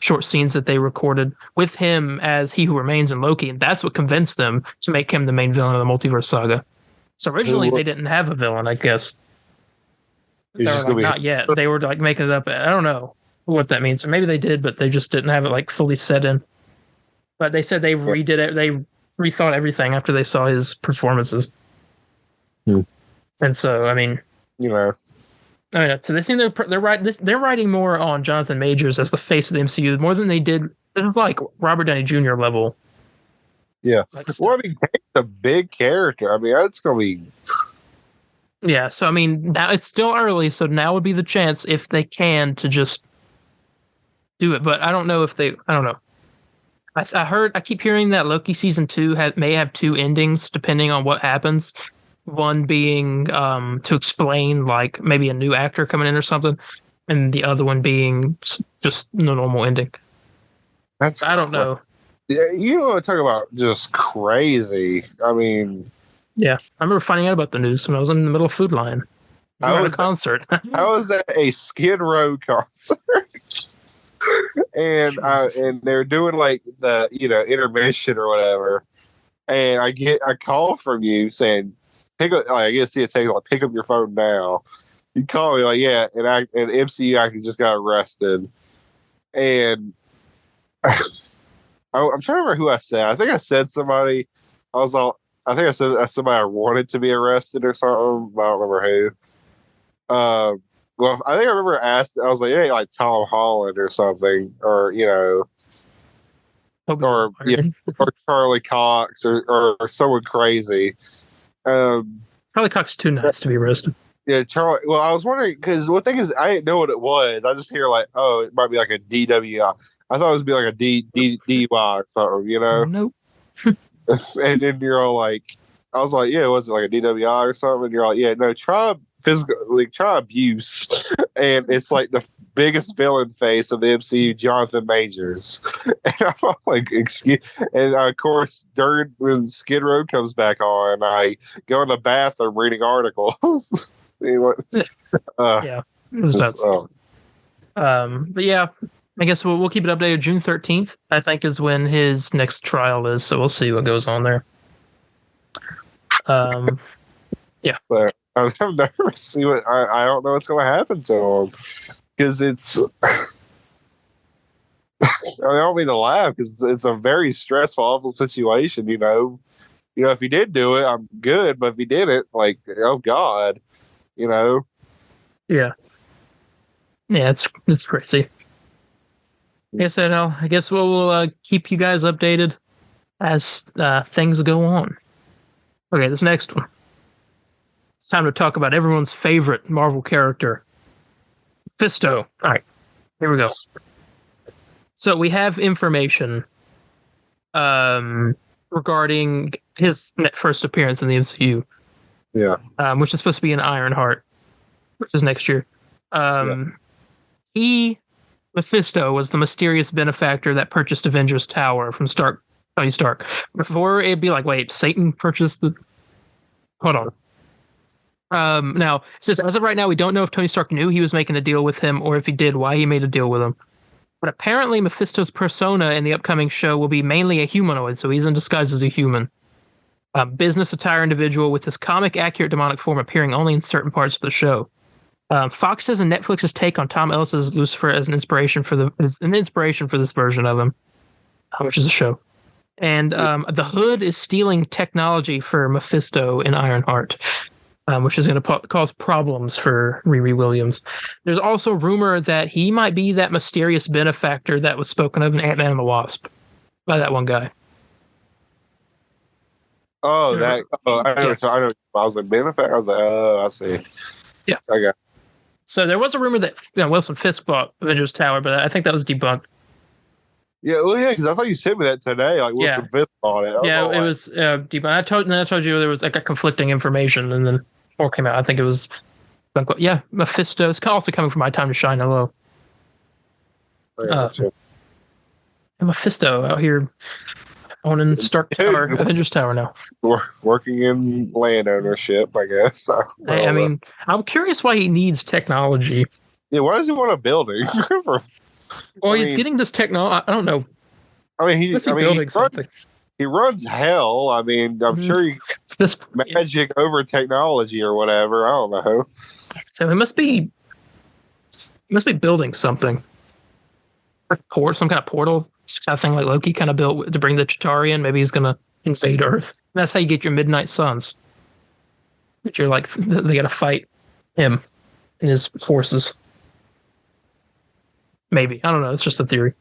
Speaker 1: short scenes that they recorded with him as He Who Remains in Loki, and that's what convinced them to make him the main villain of the multiverse saga. So originally they didn't have a villain, I guess. They were like, not yet. They were like making it up. I don't know what that means. Or maybe they did, but they just didn't have it like fully set in. But they said they redid it. They rethought everything after they saw his performances. And so, I mean, so they seem they're writing more on Jonathan Majors as the face of the MCU more than they did like Robert Downey Jr. level.
Speaker 2: Yeah, well, I mean, it's a big character. I mean, it's gonna be.
Speaker 1: Yeah, so I mean, now it's still early, so now would be the chance if they can to just do it. But I don't know if they. I don't know. I keep hearing that Loki season 2 may have 2 endings depending on what happens. One being to explain like maybe a new actor coming in or something, and the other one being just no normal ending. I don't know.
Speaker 2: Yeah, you want to talk about just crazy. I mean,
Speaker 1: yeah, I remember finding out about the news when I was in the middle of Food Lion. I was at a concert.
Speaker 2: I was at a Skid Row concert. And they're doing like the intermission or whatever, and I get a call from you saying, pick up. Like, I get to see a text like, pick up your phone now. You call me like, yeah, and MCU actually just got arrested, and I'm trying to remember who I said. I think I said somebody. I think I said somebody I wanted to be arrested or something. But I don't remember who. Well, I think I remember asked. I was like, "Hey, like Tom Holland or something, or or Charlie Cox or someone crazy."
Speaker 1: Charlie Cox is too nice to be arrested.
Speaker 2: Yeah, Charlie. Well, I was wondering because one thing is I didn't know what it was. I just hear like, "Oh, it might be like a DWI." I thought it would be like a DUI or something,
Speaker 1: Nope.
Speaker 2: And then you're all like, I was like, "Yeah, was it like a DWI or something?" And you're like, "Yeah, no, try abuse," and it's like the biggest villain face of the MCU, Jonathan Majors. And I'm like, excuse. And of course, during when Skid Row comes back on, I go in the bathroom reading articles. Yeah,
Speaker 1: it was nuts. But yeah, I guess we'll keep it updated. June 13th, I think, is when his next trial is. So we'll see what goes on there. Yeah.
Speaker 2: But I've never seen what I don't know what's going to happen to him because it's. I don't mean to laugh because it's a very stressful, awful situation. If he did do it, I'm good. But if he didn't, like, oh God,
Speaker 1: Yeah. Yeah, it's crazy. Like I said, I guess we'll keep you guys updated as things go on. Okay, this next one. It's time to talk about everyone's favorite Marvel character, Mephisto. All right, here we go. So we have information regarding his first appearance in the MCU.
Speaker 2: Yeah.
Speaker 1: Which is supposed to be in Ironheart, which is next year. Mephisto was the mysterious benefactor that purchased Avengers Tower from Tony Stark. Before it'd be like, wait, Satan purchased the... Hold on. Now, it says, as of right now, we don't know if Tony Stark knew he was making a deal with him, or if he did, why he made a deal with him. But apparently Mephisto's persona in the upcoming show will be mainly a humanoid, so he's in disguise as a human. A business attire individual with his comic-accurate demonic form appearing only in certain parts of the show. Fox says Netflix's take on Tom Ellis's Lucifer as an inspiration for this version of him, which is a show. And the Hood is stealing technology for Mephisto in Ironheart. which is going to cause problems for Riri Williams. There's also rumor that he might be that mysterious benefactor that was spoken of in Ant-Man and the Wasp by that one guy.
Speaker 2: Oh, that. Oh, I know. Yeah. I know. I was like, benefactor. I was like, oh, I see.
Speaker 1: Yeah.
Speaker 2: Okay.
Speaker 1: So there was a rumor that Wilson Fisk bought Avengers Tower, but I think that was debunked.
Speaker 2: Yeah, well, yeah, because I thought you sent me that today. Like, Wilson Fisk bought it.
Speaker 1: Yeah, it was debunked. I told you there was like a conflicting information, and then before it came out, I think it was. Yeah, Mephisto. It's also coming from My Time to Shine. Hello. Mephisto out here owning Stark Tower, Avengers Tower now.
Speaker 2: Working in land ownership, I guess.
Speaker 1: I mean, I'm curious why he needs technology.
Speaker 2: Yeah, why does he want a building?
Speaker 1: Well, he's getting this technology. I don't know.
Speaker 2: I mean, he runs hell. I mean, I'm sure he magic over technology or whatever. I don't know.
Speaker 1: So he must be building something. Some kind of portal, kind of thing like Loki kind of built to bring the Chitauri in. Maybe he's going to invade Earth. And that's how you get your Midnight Suns. But you're like, they got to fight him and his forces. Maybe. I don't know. It's just a theory.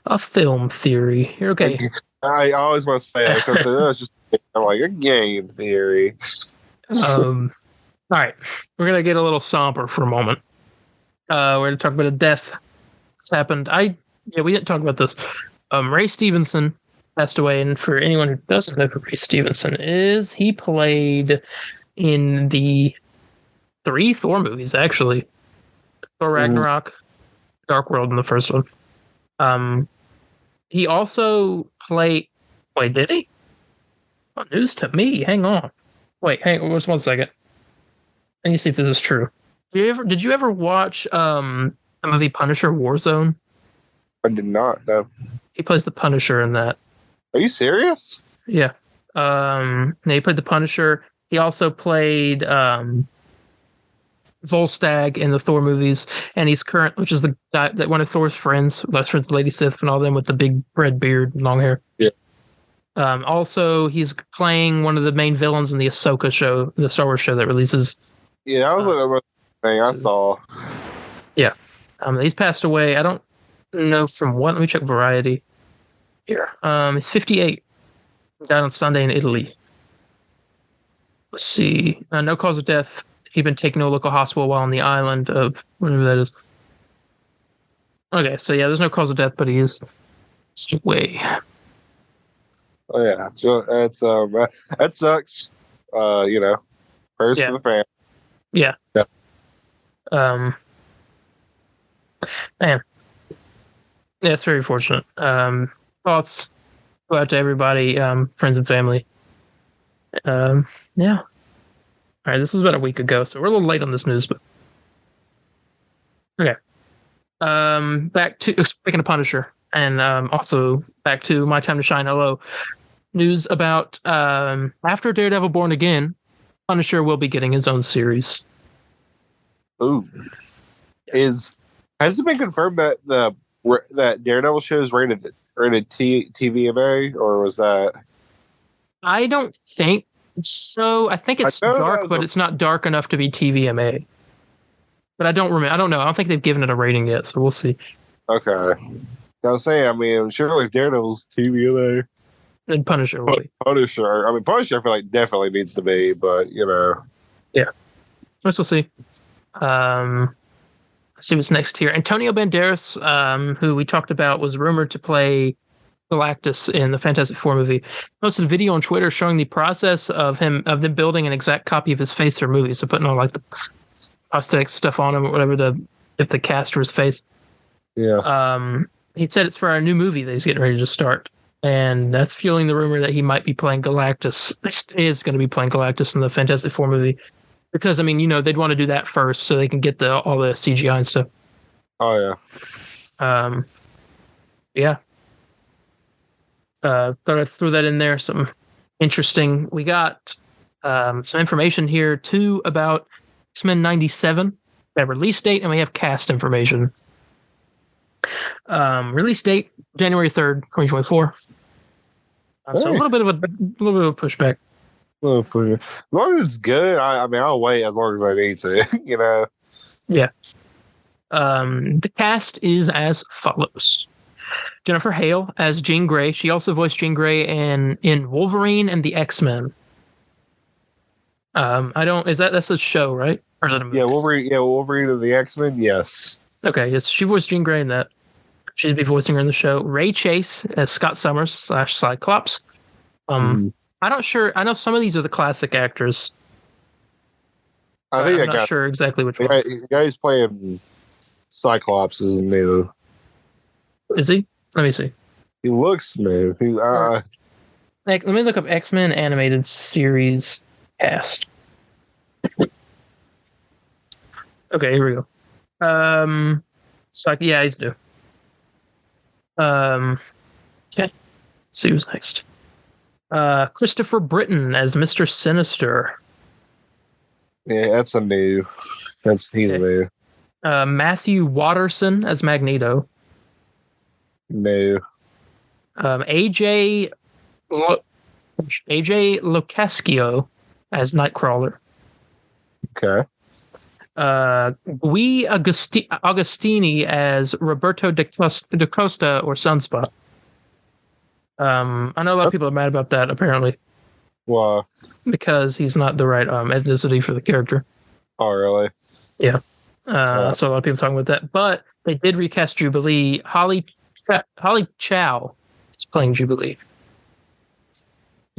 Speaker 1: A film theory. You're okay.
Speaker 2: I always want to say that because it's just I'm like a game theory.
Speaker 1: All right. We're going to get a little somber for a moment. We're going to talk about a death that's happened. We didn't talk about this. Ray Stevenson passed away. And for anyone who doesn't know who Ray Stevenson is, he played in the 3 Thor movies, actually. Thor Ragnarok. Dark World in the first one. He also played. Wait, did he? Oh, news to me. Hang on. Wait, just 1 second. Let me see if this is true. Did you ever watch the movie Punisher Warzone?
Speaker 2: I did not. No.
Speaker 1: He plays the Punisher in that.
Speaker 2: Are you serious?
Speaker 1: Yeah. He played the Punisher. He also played Volstagg in the Thor movies, and he's which is the guy that one of Thor's friends, best friends, Lady Sif, and all them with the big red beard and long hair.
Speaker 2: Yeah.
Speaker 1: Also, he's playing one of the main villains in the Ahsoka show, the Star Wars show that releases.
Speaker 2: Yeah, that was another thing I saw.
Speaker 1: Yeah. He's passed away. I don't know from what. Let me check Variety. Here. He's 58. He died on Sunday in Italy. Let's see. No cause of death. He'd been taken to a local hospital while on the island of whatever that is. Okay, so yeah, there's no cause of death, but he is away.
Speaker 2: Oh yeah, so that sucks. Prayers for the family.
Speaker 1: Yeah. Man, yeah, it's very fortunate. Thoughts go out to everybody, friends and family. Yeah. All right, this was about a week ago, so we're a little late on this news, but okay. Back to speaking of Punisher, and also back to My Time to Shine. Hello. News about after Daredevil Born Again, Punisher will be getting his own series.
Speaker 2: Ooh, has it been confirmed that that Daredevil show is rated TVMA, or was that?
Speaker 1: I don't think so. I think it's dark, but it's not dark enough to be TVMA. But I don't remember. I don't know. I don't think they've given it a rating yet, so we'll see.
Speaker 2: Okay. I was saying, I mean, surely Daredevil's TVMA.
Speaker 1: And Punisher will be.
Speaker 2: Punisher. I mean, Punisher I feel like definitely needs to be, but,
Speaker 1: Yeah. We'll see. Let's see what's next here. Antonio Banderas, who we talked about, was rumored to play Galactus in the Fantastic Four movie, posted a video on Twitter showing the process of them building an exact copy of his face for movies. So putting all like the prosthetic stuff on him or whatever if the cast for his face.
Speaker 2: Yeah.
Speaker 1: He said it's for our new movie that he's getting ready to start. And that's fueling the rumor that he might be playing Galactus. He is going to be playing Galactus in the Fantastic Four movie. Because, I mean, they'd want to do that first so they can get all the CGI and stuff.
Speaker 2: Oh, yeah.
Speaker 1: Yeah. Thought I'd throw that in there. Some interesting. We got some information here, too, about X-Men 97. We have release date, and we have cast information. Release date, January 3rd, 2024. So a little bit of a pushback.
Speaker 2: As long as it's good, I mean, I'll wait as long as I need to.
Speaker 1: Yeah. The cast is as follows: Jennifer Hale as Jean Grey. She also voiced Jean Grey in Wolverine and the X-Men. That's a show, right? Or is it a movie?
Speaker 2: Wolverine and the X-Men, yes.
Speaker 1: Okay, yes, she voiced Jean Grey in that. She'd be voicing her in the show. Ray Chase as Scott Summers / Cyclops. I'm not sure. I know some of these are the classic actors. I'm not sure exactly which one.
Speaker 2: The guy who's playing Cyclops is new.
Speaker 1: Is he? Let me see.
Speaker 2: He looks new.
Speaker 1: Let me look up X-Men animated series cast. Okay, here we go. Yeah, he's new. Okay. Let's see who's next. Christopher Britton as Mr. Sinister.
Speaker 2: Yeah, that's new. He's new.
Speaker 1: Matthew Watterson as Magneto.
Speaker 2: No.
Speaker 1: AJ Locascio as Nightcrawler.
Speaker 2: Okay.
Speaker 1: Guy Agostini as Roberto da Costa or Sunspot. I know a lot of people are mad about that, apparently.
Speaker 2: Why?
Speaker 1: Because he's not the right ethnicity for the character.
Speaker 2: Oh, really?
Speaker 1: Yeah. So a lot of people talking about that. But they did recast Jubilee. Holly Chow is playing Jubilee.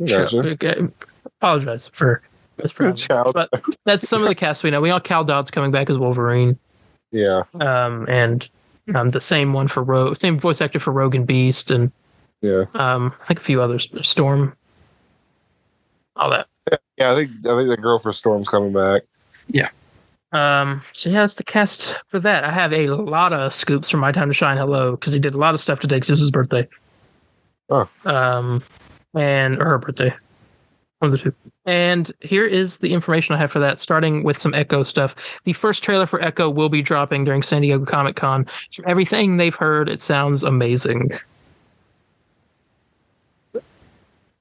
Speaker 2: Gotcha.
Speaker 1: Apologize for mispronouncing. But that's some of the cast we know. We know Cal Dodd's coming back as Wolverine.
Speaker 2: Yeah.
Speaker 1: And the same one for same voice actor for Rogue and Beast, and I think a few others. Storm. All that.
Speaker 2: Yeah, I think the girl for Storm's coming back.
Speaker 1: Yeah. So yeah, that's the cast for that. I have a lot of scoops from My Time to Shine Hello, because he did a lot of stuff today because it was his birthday.
Speaker 2: Oh.
Speaker 1: Or her birthday. One of the two. And here is the information I have for that, starting with some Echo stuff. The first trailer for Echo will be dropping during San Diego Comic-Con. From everything they've heard, it sounds amazing.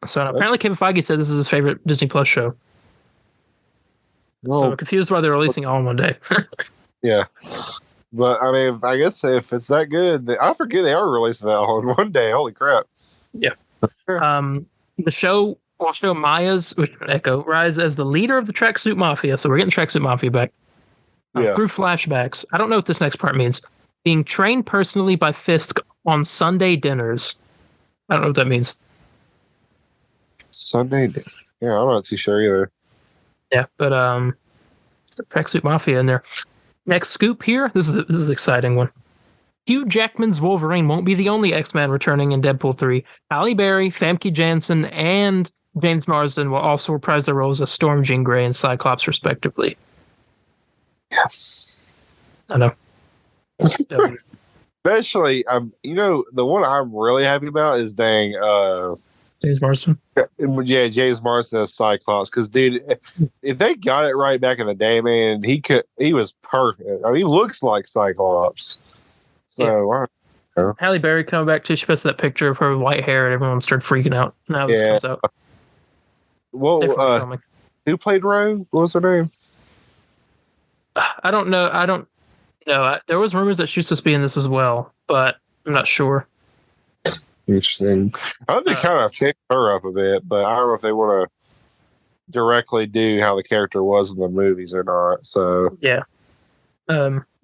Speaker 1: So apparently Kevin Feige said this is his favorite Disney Plus show. So I'm confused why they're releasing all in one day.
Speaker 2: Yeah. But, I mean, I guess if it's that good, I forget they are releasing that all in one day. Holy crap.
Speaker 1: Yeah. The show will show Maya's Echo rise as the leader of the Tracksuit Mafia. So we're getting Tracksuit Mafia back. Through flashbacks. I don't know what this next part means. Being trained personally by Fisk on Sunday dinners. I don't know what that means.
Speaker 2: Sunday? Yeah, I'm not too sure either.
Speaker 1: Yeah, but it's the Tracksuit Mafia in there. Next scoop here. This is an exciting one. Hugh Jackman's Wolverine won't be the only X-Men returning in Deadpool 3. Halle Berry, Famke Janssen, and James Marsden will also reprise their roles as Storm, Jean Grey, and Cyclops, respectively.
Speaker 2: Yes.
Speaker 1: I know.
Speaker 2: Especially, the one I'm really happy about is
Speaker 1: James Marsden.
Speaker 2: Yeah, James Marsden as Cyclops. Because, dude, if they got it right back in the day, man, he was perfect. I mean, he looks like Cyclops. So, yeah.
Speaker 1: Halle Berry coming back too. She posted that picture of her with white hair, and everyone started freaking out. Now this comes out.
Speaker 2: Well, who played Rogue? What was her name?
Speaker 1: I don't know. There was rumors that she's supposed to be in this as well, but I'm not sure.
Speaker 2: Interesting. I think they kind of picked her up a bit, but I don't know if they want to directly do how the character was in the movies or not. So
Speaker 1: yeah.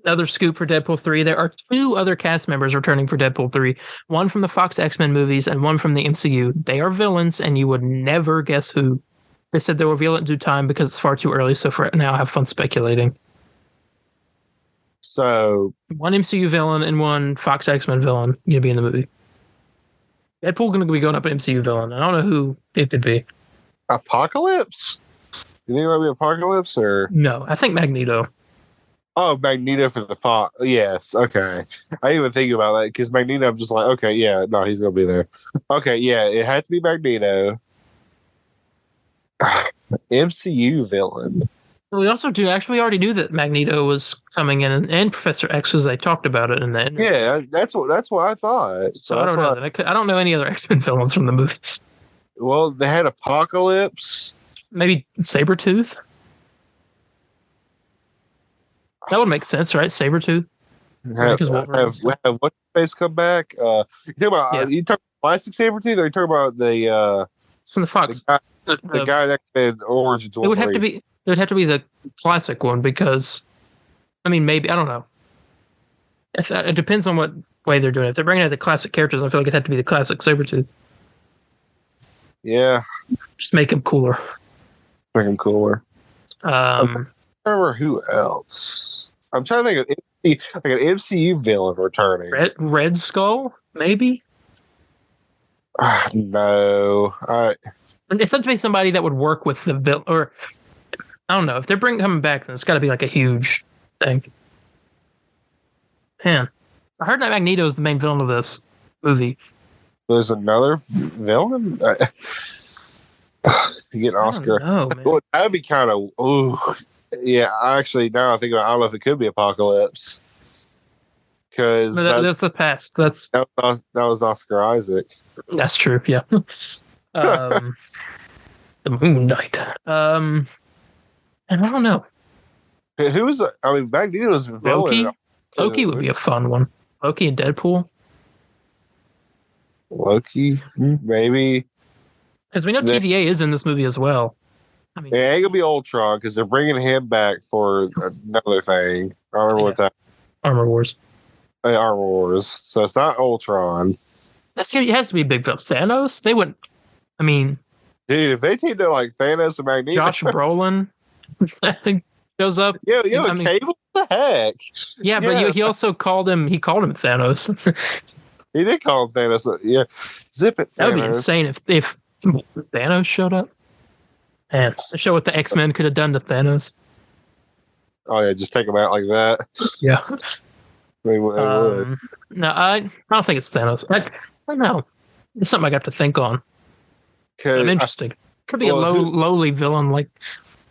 Speaker 1: Another scoop for Deadpool 3. There are 2 other cast members returning for Deadpool 3. One from the Fox X-Men movies and one from the MCU. They are villains, and you would never guess who. They said they'll reveal it in due time because it's far too early. So for now, have fun speculating.
Speaker 2: So
Speaker 1: one MCU villain and one Fox X-Men villain going to be in the movie. Deadpool going to be going up an MCU villain. I don't know who it could be.
Speaker 2: Apocalypse? You think it might be Apocalypse or
Speaker 1: no? I think Magneto.
Speaker 2: Oh, Magneto for the Fox. Yes, okay. I didn't even think about that because Magneto. I'm just like, okay, yeah, no, he's gonna be there. Okay, yeah, it had to be Magneto. MCU villain.
Speaker 1: We also we already knew that Magneto was coming in, and Professor X, because they talked about it in the interview.
Speaker 2: Yeah, that's what I thought.
Speaker 1: So I don't know. I don't know any other X-Men villains from the movies.
Speaker 2: Well, they had Apocalypse.
Speaker 1: maybe Sabretooth. That would make sense, right? Sabretooth.
Speaker 2: Have what's face come back? You talking about you talking about classic Sabretooth, or you talking about the
Speaker 1: from the Fox?
Speaker 2: The guy that did Origins?
Speaker 1: It would have to be. It would have to be the classic one because, I mean, maybe I don't know. It depends on what way they're doing it. If they're bringing out the classic characters, I feel like it had to be the classic Sabretooth.
Speaker 2: Yeah,
Speaker 1: just make him cooler.
Speaker 2: Make him cooler. I remember who else. I'm trying to think of like an MCU villain returning.
Speaker 1: Red Skull, maybe.
Speaker 2: No,
Speaker 1: it's not to be somebody that would work with the villain, or I don't know. If they're coming back, then it's got to be like a huge thing. Man, I heard that Magneto is the main villain of this movie.
Speaker 2: There's another villain. You get an Oscar. Well, that'd be kind of. Ooh, yeah. Actually, now I think about, I don't know if it could be Apocalypse, because
Speaker 1: that's the past.
Speaker 2: That was Oscar Isaac.
Speaker 1: That's true. Yeah. The Moon Knight. And I don't know.
Speaker 2: Who was? I mean, Magneto's villain.
Speaker 1: Loki would be a fun one. Loki and Deadpool.
Speaker 2: Loki, maybe.
Speaker 1: Because we know TVA is in this movie as well. I mean,
Speaker 2: it ain't gonna be Ultron because they're bringing him back for another thing. I don't remember what that.
Speaker 1: Armor Wars.
Speaker 2: Armor Wars. So it's not Ultron.
Speaker 1: It has to be big film. Thanos. They wouldn't. I mean,
Speaker 2: dude, if they teamed up like Thanos and Magneto,
Speaker 1: Josh Brolin shows up.
Speaker 2: Yeah, Cable. What the heck?
Speaker 1: Yeah, but he also called him. He called him Thanos.
Speaker 2: He did call him Thanos. Yeah, zip it. Thanos.
Speaker 1: That would be insane if Thanos showed up. And show what the X-Men could have done to Thanos.
Speaker 2: Oh yeah, just take him out like that.
Speaker 1: Yeah.
Speaker 2: They would.
Speaker 1: No, I don't think it's Thanos. I don't know. It's something I got to think on. I'm interested. Could be a lowly villain like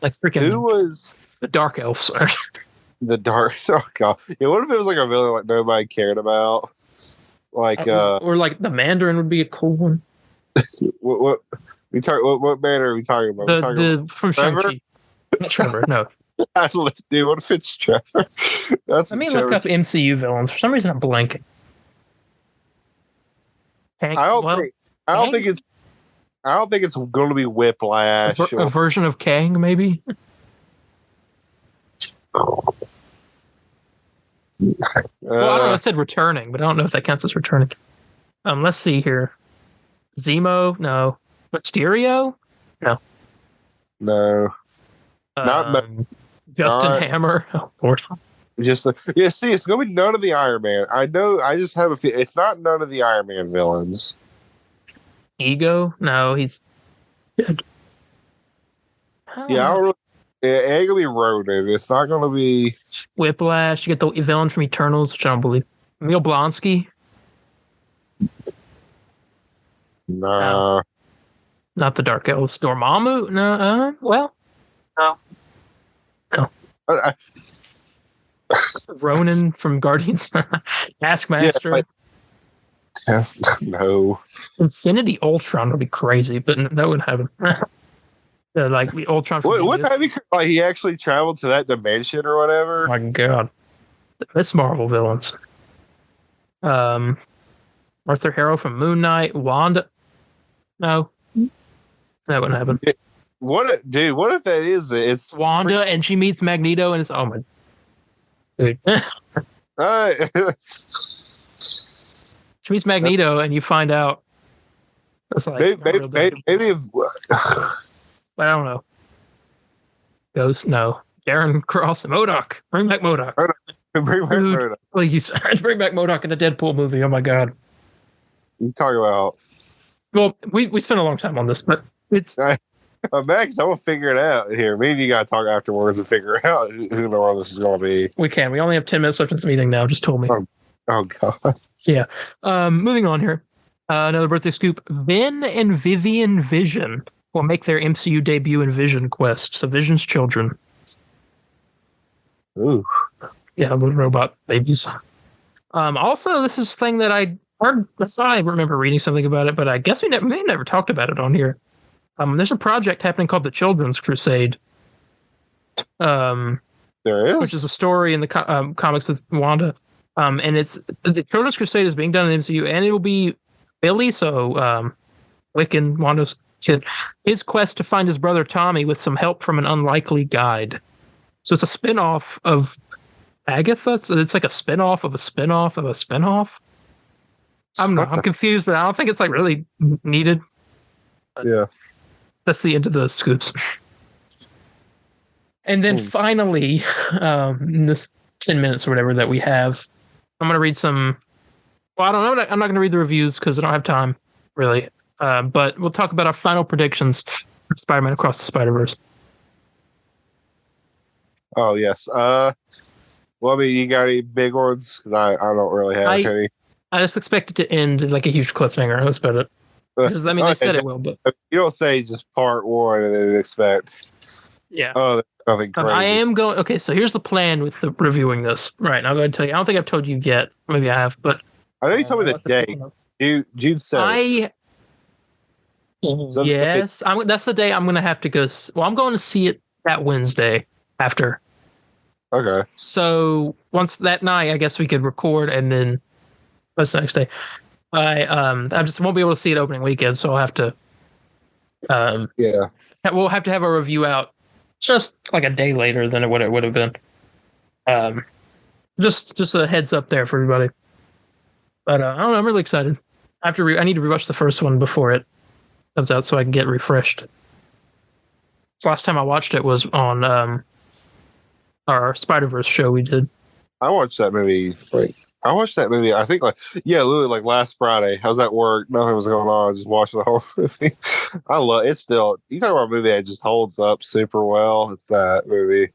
Speaker 1: freaking.
Speaker 2: Who was
Speaker 1: the Dark Elves?
Speaker 2: The Dark. Oh god. Yeah. What if it was like a villain like nobody cared about? Like
Speaker 1: or like the Mandarin would be a cool one.
Speaker 2: What Mandarin are we talking about?
Speaker 1: From Shang-Chi. Not Trevor, no.
Speaker 2: Dude, what if it's Trevor?
Speaker 1: Let me look up MCU villains. For some reason, I'm blanking.
Speaker 2: I don't think it's going to be Whiplash.
Speaker 1: A version of Kang, maybe. Well, I don't know. I said returning, but I don't know if that counts as returning. Let's see here. Zemo, no. Mysterio, no.
Speaker 2: No. Not
Speaker 1: Justin Hammer. Oh, Lord.
Speaker 2: See, it's gonna be none of the Iron Man. I know. I just have a feeling it's not none of the Iron Man villains.
Speaker 1: Ego, no, he's dead.
Speaker 2: It ain't gonna be Ronan. It's not gonna be
Speaker 1: Whiplash. You get the villain from Eternals, which I don't believe. Emil Blonsky.
Speaker 2: Nah.
Speaker 1: Not the Dark Elves. Dormammu? No. No. Ronan from Guardians. Taskmaster.
Speaker 2: No.
Speaker 1: Infinity Ultron would be crazy, but that wouldn't happen. Like the Ultron.
Speaker 2: Wouldn't that be like he actually traveled to that dimension or whatever?
Speaker 1: Oh my God. That's Marvel villains. Arthur Harrow from Moon Knight. Wanda. No. That wouldn't happen.
Speaker 2: What if that is it? It's
Speaker 1: Wanda and she meets Magneto and it's my dude. She meets Magneto and you find out that's like
Speaker 2: maybe if,
Speaker 1: but I don't know. Ghost, no. Darren Cross and MODOK. Bring back MODOK.
Speaker 2: MODOK.
Speaker 1: Please. Bring back MODOK in a Deadpool movie. Oh my God.
Speaker 2: You talk about.
Speaker 1: Well, we spent a long time on this, but it's.
Speaker 2: Max, I'm gonna figure it out here. Maybe you gotta talk afterwards and figure out who in the world this is gonna be.
Speaker 1: We can. We only have 10 minutes left in this meeting now. Just told me.
Speaker 2: Oh God.
Speaker 1: Yeah. Moving on here. Another birthday scoop. Vin and Vivian Vision will make their MCU debut in Vision Quest. So Vision's children.
Speaker 2: Ooh.
Speaker 1: Yeah, little robot babies. Also, this is a thing that I heard. I remember reading something about it, but I guess we never talked about it on here. There's a project happening called the Children's Crusade.
Speaker 2: There is,
Speaker 1: which is a story in the comics with Wanda. And it's the Children's Crusade is being done in the MCU, and it will be Billy, so Wiccan, Wanda's kid, his quest to find his brother Tommy with some help from an unlikely guide. So it's a spin-off of Agatha. So it's like a spin-off of a spin-off of a spin-off. I'm confused, but I don't think it's like really needed.
Speaker 2: Yeah.
Speaker 1: That's the end of the scoops. And then finally, in this 10 minutes or whatever that we have, I'm going to read some. Well, I don't know. I'm not going to read the reviews because I don't have time, really. But we'll talk about our final predictions for Spider-Man Across the Spider-Verse.
Speaker 2: Oh, yes. Well, I mean, you got any big ones? I don't really have any.
Speaker 1: I just expect it to end like a huge cliffhanger. That's about it. Because, I mean, they said it will, but
Speaker 2: you don't say just part one and then expect.
Speaker 1: Yeah.
Speaker 2: Oh, nothing crazy.
Speaker 1: I am going. Okay, so here's the plan with reviewing this. Right, and I'll go ahead and tell you. I don't think I've told you yet. Maybe I have, but
Speaker 2: I know you told me the date. June 7th.
Speaker 1: Yes, that's the day I'm going to have to go. Well, I'm going to see it that Wednesday after.
Speaker 2: Okay.
Speaker 1: So once that night, I guess we could record, and then what's the next day? I just won't be able to see it opening weekend, so I'll have to.
Speaker 2: Yeah.
Speaker 1: We'll have to have a review out just like a day later than it would have been. Just a heads up there for everybody. But I don't know. I'm really excited. I need to rewatch the first one before it comes out so I can get refreshed. The last time I watched it was on our Spider-Verse show we did.
Speaker 2: I watched that movie. I think literally like last Friday. I was at work, nothing was going on. I just watched the whole movie. I love it. Still, you talk about a movie that just holds up super well. It's that movie.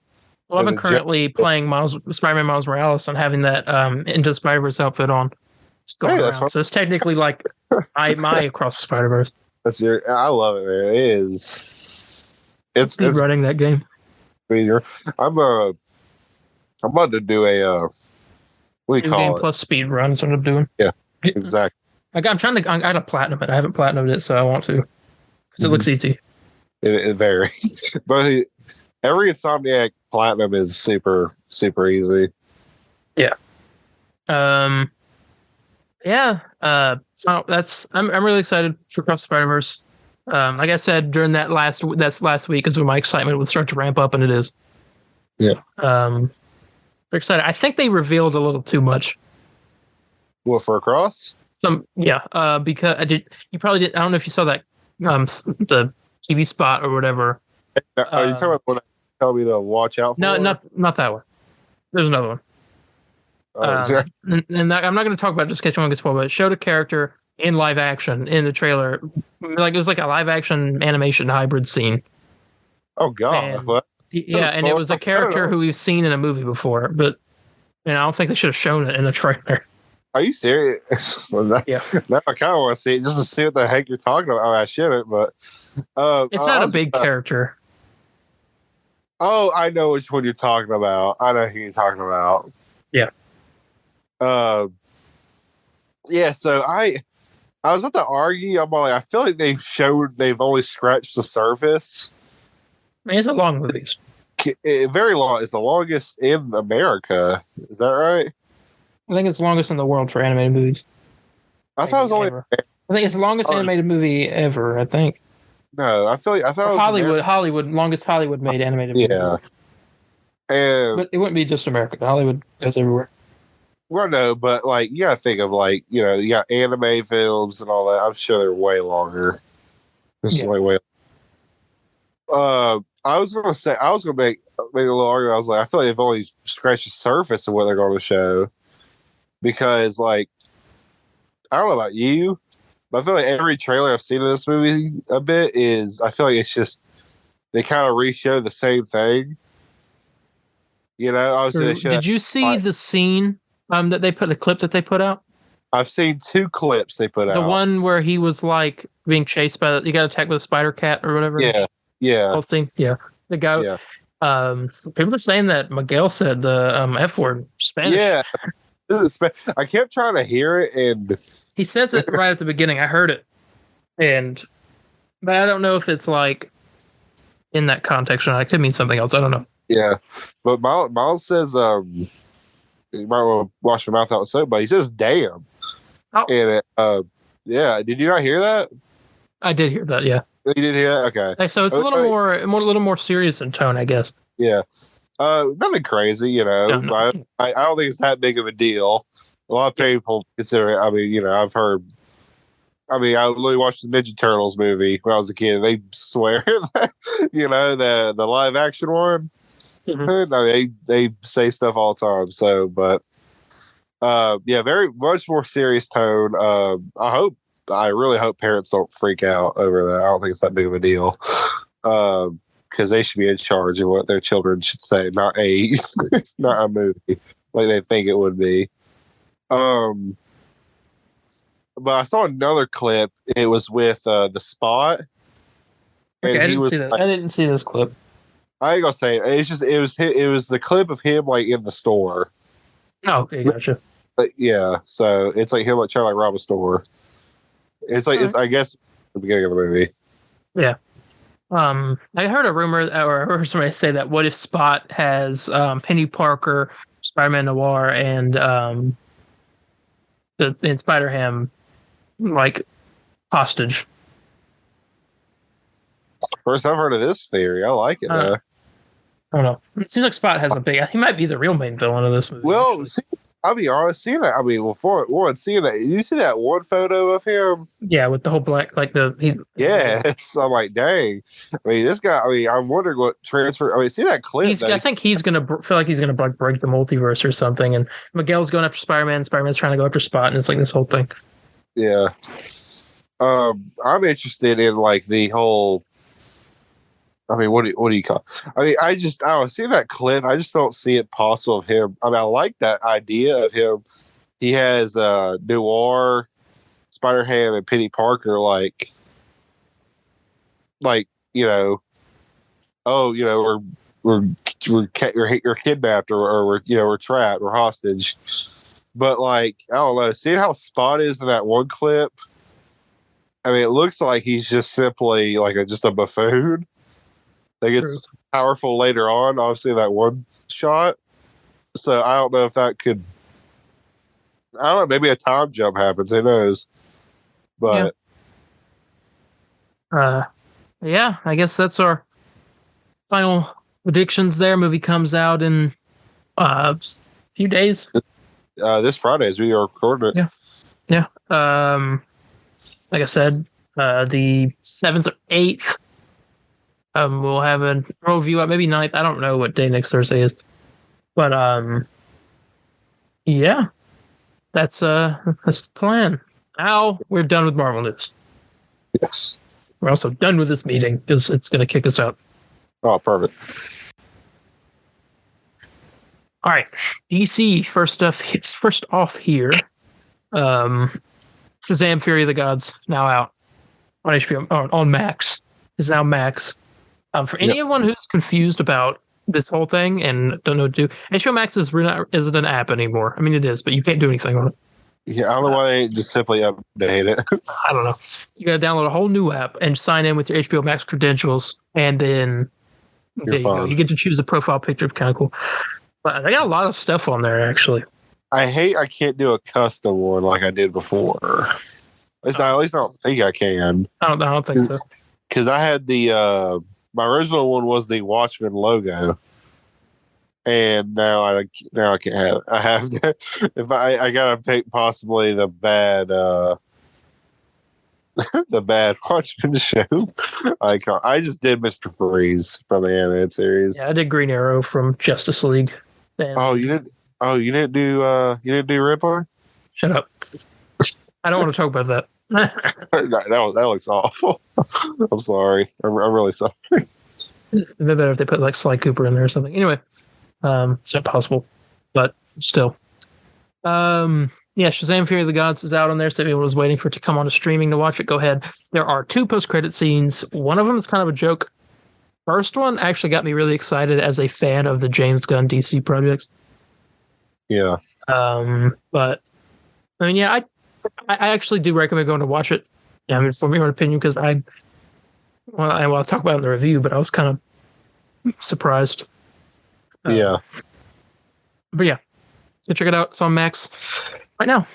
Speaker 1: Well, I've been currently playing Spider-Man Miles Morales and having that Into Spider-Verse outfit on. It's going around. So it's technically like my Across the Spider-Verse.
Speaker 2: I love it, man. It is. It's
Speaker 1: running that game.
Speaker 2: I'm about to do a what do you call
Speaker 1: game
Speaker 2: it?
Speaker 1: plus speed run is what I'm doing.
Speaker 2: Yeah, exactly.
Speaker 1: I got to platinum it. I haven't platinumed it, so I want to because it looks easy.
Speaker 2: It very, but every Insomniac platinum is super super easy.
Speaker 1: Yeah. Yeah. So I'm really excited for Across the Spider-Verse. Like I said during that last week is when my excitement would start to ramp up, and it is.
Speaker 2: Yeah.
Speaker 1: They're excited. I think they revealed a little too much.
Speaker 2: What, for Across?
Speaker 1: Because you probably didn't. I don't know if you saw that the TV spot or whatever.
Speaker 2: Are you talking about what tell me to watch out for?
Speaker 1: No, not that one. There's another one. And I'm not going to talk about it just in case you want to get spoiled, but it showed a character in live action in the trailer. Like it was like a live action animation hybrid scene.
Speaker 2: Oh God. What?
Speaker 1: Yeah, and it was a character who we've seen in a movie before, but I don't think they should have shown it in a trailer.
Speaker 2: Are you serious?
Speaker 1: Yeah.
Speaker 2: Now I kind of want to see it just to see what the heck you're talking about. I shouldn't, but
Speaker 1: it's not a big character.
Speaker 2: Oh, I know which one you're talking about. I know who you're talking about.
Speaker 1: Yeah.
Speaker 2: Yeah. So I was about to argue. I'm like, I feel like they've only scratched the surface.
Speaker 1: I mean, it's a long movie.
Speaker 2: Very long. It's the longest in America. Is that right?
Speaker 1: I think it's the longest in the world for animated movies.
Speaker 2: I thought it was only.
Speaker 1: Ever. I think it's the longest animated movie ever. I think.
Speaker 2: No, I thought it was
Speaker 1: Hollywood, longest Hollywood made animated movie.
Speaker 2: Yeah.
Speaker 1: But it wouldn't be just America. Hollywood goes everywhere.
Speaker 2: Well, no, but like you gotta think of like you got anime films and all that. I'm sure they're way longer. Way. I was gonna make a little argument. I was like, I feel like they've only scratched the surface of what they're going to show, because like I don't know about you, but I feel like every trailer I've seen of this movie a bit I feel like it's just they kind of re-show the same thing.
Speaker 1: Did you see the scene that they put the clip that they put out?
Speaker 2: I've seen 2 clips they put out.
Speaker 1: The one where he was like being chased by you got attacked with a spider cat or whatever.
Speaker 2: Yeah.
Speaker 1: Yeah. The guy. Yeah. People are saying that Miguel said the F word in Spanish.
Speaker 2: Yeah. I kept trying to hear it, and
Speaker 1: he says it right at the beginning. I heard it, and But I don't know if it's like in that context or not. It could mean something else. I don't know.
Speaker 2: Yeah, but Miles says, you might want to wash your mouth out with soap, but he says, "Damn."
Speaker 1: Oh.
Speaker 2: And yeah, did you not hear that?
Speaker 1: I did hear that. Yeah.
Speaker 2: You did hear that? Okay.
Speaker 1: So it's a little more serious in tone, I guess.
Speaker 2: Yeah. Nothing crazy, you know.
Speaker 1: No.
Speaker 2: I don't think it's that big of a deal. A lot of people consider it. I mean, you know, I've heard. I mean, I literally watched the Ninja Turtles movie when I was a kid. They swear that, you know, the live action one. Mm-hmm. I mean, they say stuff all the time. So, but yeah, very much more serious tone. I really hope parents don't freak out over that. I don't think it's that big of a deal. Because they should be in charge of what their children should say, not a movie like they think it would be. But I saw another clip. It was with the Spot.
Speaker 1: Okay, I didn't see that. I didn't see this clip.
Speaker 2: I ain't gonna say it. It was the clip of him like in the store.
Speaker 1: Oh, okay, gotcha.
Speaker 2: Yeah, so it's like him like trying to rob a store. It's like I guess the beginning of the movie.
Speaker 1: Yeah. I heard a rumor, or I heard somebody say that what if Spot has Penny Parker, Spider-Man Noir, and Spider-Ham like hostage.
Speaker 2: First I've heard of this theory. I like it.
Speaker 1: I don't know. It seems like Spot has he might be the real main villain of this movie.
Speaker 2: Well, I'll be honest, seeing that. I mean, seeing that. You see that one photo of him?
Speaker 1: Yeah, with the whole black, like
Speaker 2: Yes, I'm like, dang. I mean, this guy. I mean, I'm wondering what transfer. I mean, see that clip?
Speaker 1: I think he's gonna feel like he's gonna break the multiverse or something. And Miguel's going after Spider-Man. Spider-Man's trying to go after Spot, and it's like this whole thing.
Speaker 2: Yeah. I'm interested in like the whole. I mean, what do you call? I mean, I don't see that clip. I just don't see it possible of him. I mean, I like that idea of him. He has Noir, Spider-Ham, and Penny Parker, like you know, oh, you know, we're kidnapped or we're trapped, we're hostage. But like, I don't know. Seeing how Spot is in that one clip, I mean, it looks like he's just simply like just a buffoon. That gets powerful later on, obviously, that one shot. So I don't know if that could. I don't know. Maybe a time jump happens. Who knows? But
Speaker 1: yeah, I guess that's our final predictions. There, movie comes out in a few days.
Speaker 2: This Friday, as we are recording
Speaker 1: it. Yeah. Like I said, the 7th or 8th. We'll have a review up, maybe 9th. I don't know what day next Thursday is, but yeah, that's the plan. Now we're done with Marvel news.
Speaker 2: Yes,
Speaker 1: we're also done with this meeting because it's going to kick us out.
Speaker 2: Oh, perfect.
Speaker 1: All right, DC first off here. Shazam: Fury of the Gods now out on HBO on Max. Is now Max. For anyone who's confused about this whole thing and don't know what to do, HBO Max isn't an app anymore. I mean, it is, but you can't do anything on it.
Speaker 2: Yeah, I don't know why they just simply update it.
Speaker 1: I don't know. You got to download a whole new app and sign in with your HBO Max credentials, and then there you go. You get to choose a profile picture. Kind of cool. But they got a lot of stuff on there, actually.
Speaker 2: I can't do a custom one like I did before. At least I don't think I can.
Speaker 1: I don't think so.
Speaker 2: Because I had the my original one was the Watchmen logo, and now I can't have it. I have to if I gotta pick possibly the bad the bad Watchmen show icon. I just did Mr. Freeze from the animated series.
Speaker 1: Yeah, I did Green Arrow from Justice League.
Speaker 2: And you didn't do Ripper?
Speaker 1: Shut up. I don't want to talk about that.
Speaker 2: that looks awful. I'm sorry. I'm really sorry.
Speaker 1: It'd be better if they put like Sly Cooper in there or something. Anyway, it's not possible, but still. Yeah, Shazam: Fury of the Gods is out on there. So if anyone was waiting for it to come on to streaming to watch it, go ahead. There are 2 post-credit scenes. One of them is kind of a joke. First one actually got me really excited as a fan of the James Gunn DC projects.
Speaker 2: Yeah.
Speaker 1: But I mean, yeah, I actually do recommend going to watch it. Yeah, I mean, for me, my opinion, because I well, I'll talk about it in the review, but I was kind of surprised.
Speaker 2: Yeah.
Speaker 1: But yeah, go check it out. It's on Max right now.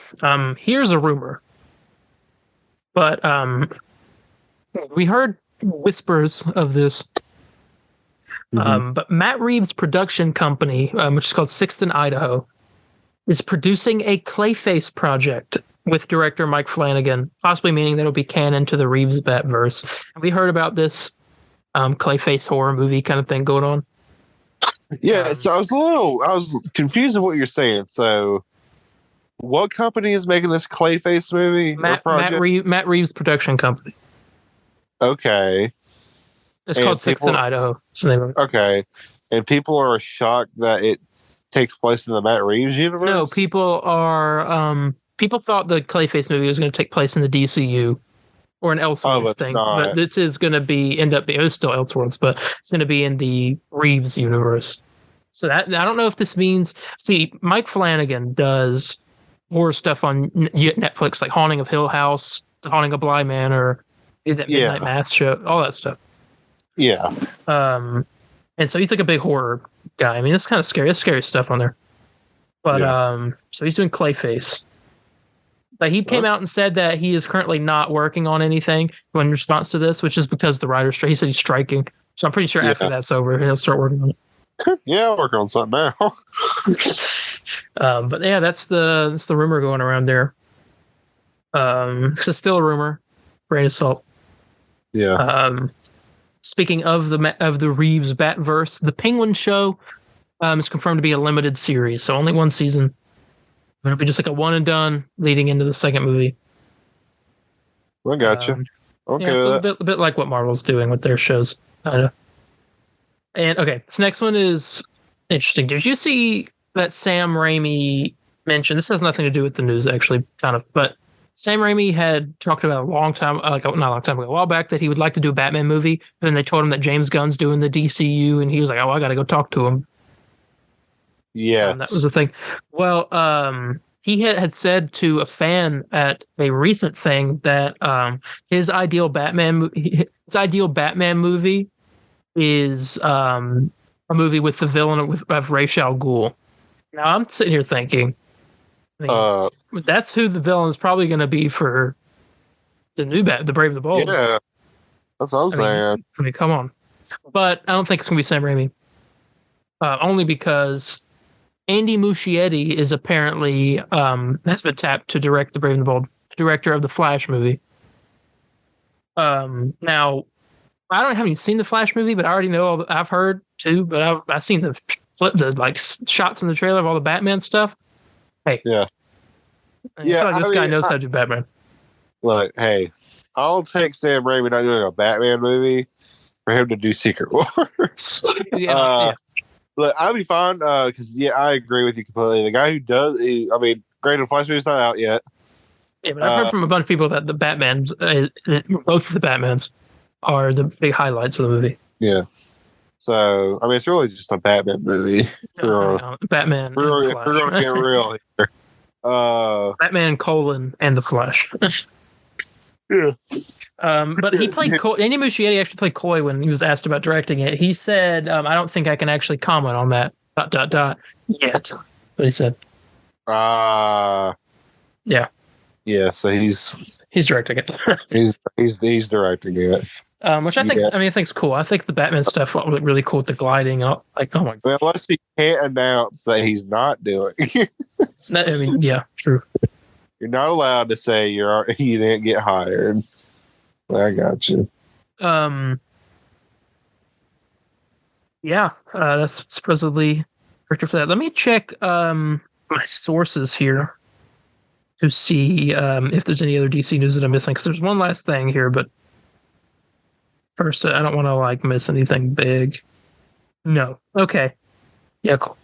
Speaker 1: Here's a rumor, but we heard whispers of this. But Matt Reeves' production company, which is called Sixth and Idaho, is producing a Clayface project with director Mike Flanagan, possibly meaning that it'll be canon to the Reeves Batverse. Have we heard about this Clayface horror movie kind of thing going on?
Speaker 2: Yeah, so I was confused with what you're saying. So, what company is making this Clayface movie or project?
Speaker 1: Matt Reeves' production company.
Speaker 2: Okay.
Speaker 1: It's called Sixth and Idaho.
Speaker 2: Okay. And people are shocked that it takes place in the Matt Reeves universe?
Speaker 1: No, people are people thought the Clayface movie was going to take place in the DCU or an Elseworlds thing. But this is going to end up being, it was still Elseworlds, but it's going to be in the Reeves universe. So that, I don't know if this means, see, Mike Flanagan does horror stuff on Netflix, like Haunting of Hill House, The Haunting of Bly Manor, that Midnight Mass show, all that stuff.
Speaker 2: Yeah.
Speaker 1: And so he's like a big horror guy. I mean, it's kind of scary. There's scary stuff on there. But so he's doing Clayface. But he came out and said that he is currently not working on anything in response to this, which is because the writer's strike. He said he's striking. So I'm pretty sure after that's over, he'll start working on it.
Speaker 2: Yeah, I'll work on something now.
Speaker 1: But yeah, that's the rumor going around there. It's still a rumor. Grain of salt.
Speaker 2: Yeah.
Speaker 1: Speaking of the Reeves Batverse, the Penguin show is confirmed to be a limited series, so only one season. It'll be just like a one and done leading into the second movie.
Speaker 2: I gotcha. Okay.
Speaker 1: Yeah, so a bit like what Marvel's doing with their shows. And okay, this next one is interesting. Did you see that Sam Raimi mentioned? This has nothing to do with the news, actually, kind of, but Sam Raimi had talked about a long time, not a long time ago, a while back, that he would like to do a Batman movie. And then they told him that James Gunn's doing the DCU, and he was like, "Oh, I got to go talk to him."
Speaker 2: Yeah,
Speaker 1: that was the thing. Well, he had said to a fan at a recent thing that his ideal Batman movie is a movie with the villain of Ra's al Ghul. Now I'm sitting here thinking, that's who the villain is probably going to be for the new the Brave and the Bold.
Speaker 2: Yeah, that's what I'm saying.
Speaker 1: I mean, come on. But I don't think it's going to be Sam Raimi. Only because Andy Muschietti is apparently has been tapped to direct the Brave and the Bold, director of the Flash movie. Now, I haven't even seen the Flash movie, but I already know I've heard too. But I've seen the like shots in the trailer of all the Batman stuff. Hey,
Speaker 2: yeah.
Speaker 1: I feel like this guy knows how to do Batman.
Speaker 2: Look, hey, I'll take Sam Raimi not doing a Batman movie for him to do Secret Wars. Look, I'll be fine because I agree with you completely. The guy who does, granted, the Flash movie's not out yet.
Speaker 1: Yeah, but I've heard from a bunch of people that the Batmans, both of the Batmans, are the big highlights of the movie.
Speaker 2: Yeah. So, it's really just a Batman movie.
Speaker 1: Batman.
Speaker 2: We're going to get real here.
Speaker 1: Batman : and the Flash.
Speaker 2: Yeah.
Speaker 1: But he played Andy Muschietti actually played coy when he was asked about directing it. He said, "I don't think I can actually comment on that. ... yet." But he said. Yeah.
Speaker 2: Yeah. So he's
Speaker 1: directing it.
Speaker 2: he's directing it.
Speaker 1: Which I think I think's cool. I think the Batman stuff was really cool with the gliding. Like, oh my god.
Speaker 2: Well, unless he can't announce that he's not doing it.
Speaker 1: Yeah, true.
Speaker 2: You're not allowed to say you didn't get hired. I got you. Yeah, that's supposedly director for that. Let me check my sources here to see if there's any other DC news that I'm missing. Because there's one last thing here, but first, I don't want to miss anything big. No. Okay. Yeah, cool.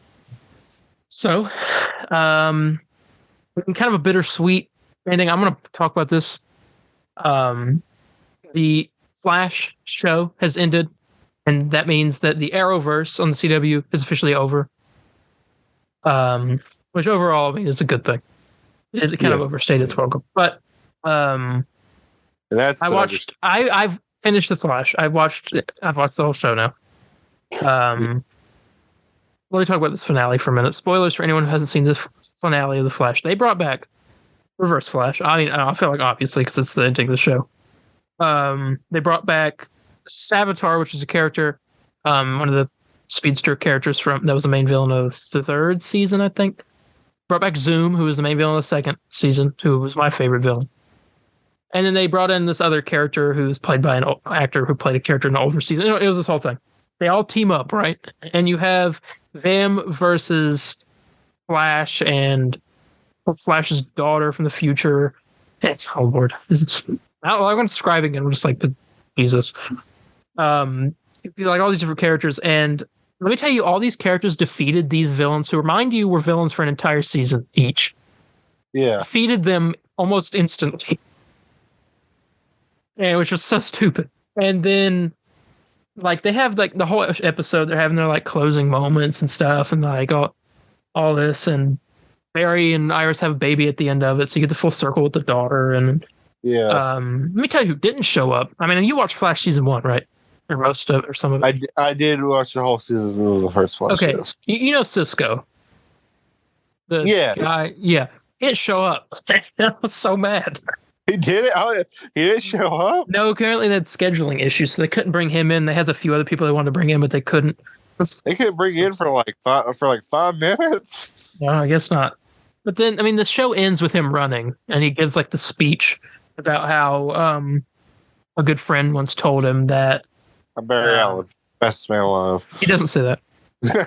Speaker 2: So, kind of a bittersweet ending. I'm going to talk about this. The Flash show has ended, and that means that the Arrowverse on the CW is officially over. Which overall, is a good thing. It kind of overstayed its welcome. But that's
Speaker 1: I've finished The Flash. I've watched the whole show now. Let me talk about this finale for a minute. Spoilers for anyone who hasn't seen the finale of The Flash. They brought back Reverse Flash. I mean, I feel like obviously because it's the ending of the show. They brought back Savitar, which is a character, one of the speedster characters that was the main villain of the third season, I think. Brought back Zoom, who was the main villain of the second season, who was my favorite villain. And then they brought in this other character who's played by an actor who played a character in the older season. It was this whole thing. They all team up, right? And you have them versus Flash and Flash's daughter from the future. Oh Lord, I'm going to describe it again. I'm just like, Jesus. Like all these different characters, and let me tell you, all these characters defeated these villains, who, mind you, were villains for an entire season each.
Speaker 2: Yeah,
Speaker 1: defeated them almost instantly. And which was so stupid. And then, like, they have like the whole episode, they're having their like closing moments and stuff, and like all this, and Barry and Iris have a baby at the end of it, so you get the full circle with the daughter. And let me tell you who didn't show up. I mean, you watched Flash season 1, right? Or most of it, or some of it.
Speaker 2: I did watch the whole season of the first Flash.
Speaker 1: Okay,
Speaker 2: yes.
Speaker 1: you know Cisco, the guy. Yeah, he didn't show up. I was so mad.
Speaker 2: He did it. He didn't show up.
Speaker 1: No, apparently they had scheduling issues, so they couldn't bring him in. They had a few other people they wanted to bring in, but they couldn't.
Speaker 2: They couldn't bring in for like 5 minutes.
Speaker 1: No, I guess not. But then, I mean, the show ends with him running, and he gives like the speech about how a good friend once told him that
Speaker 2: Barry Allen, best man alive.
Speaker 1: He doesn't say that.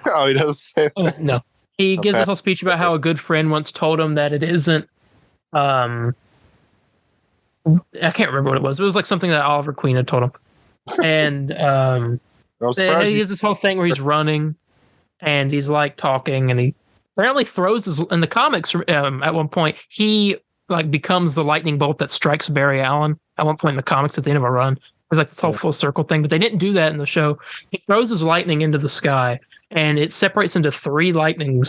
Speaker 2: Oh, he doesn't say that.
Speaker 1: No, he gives this whole speech about how a good friend once told him that it isn't. I can't remember what it was. It was like something that Oliver Queen had told him. And he has this whole thing where he's running and he's like talking, and he apparently throws his, in the comics at one point, he like becomes the lightning bolt that strikes Barry Allen at one point in the comics at the end of a run. It's like this whole full circle thing, but they didn't do that in the show. He throws his lightning into the sky, and it separates into 3 lightning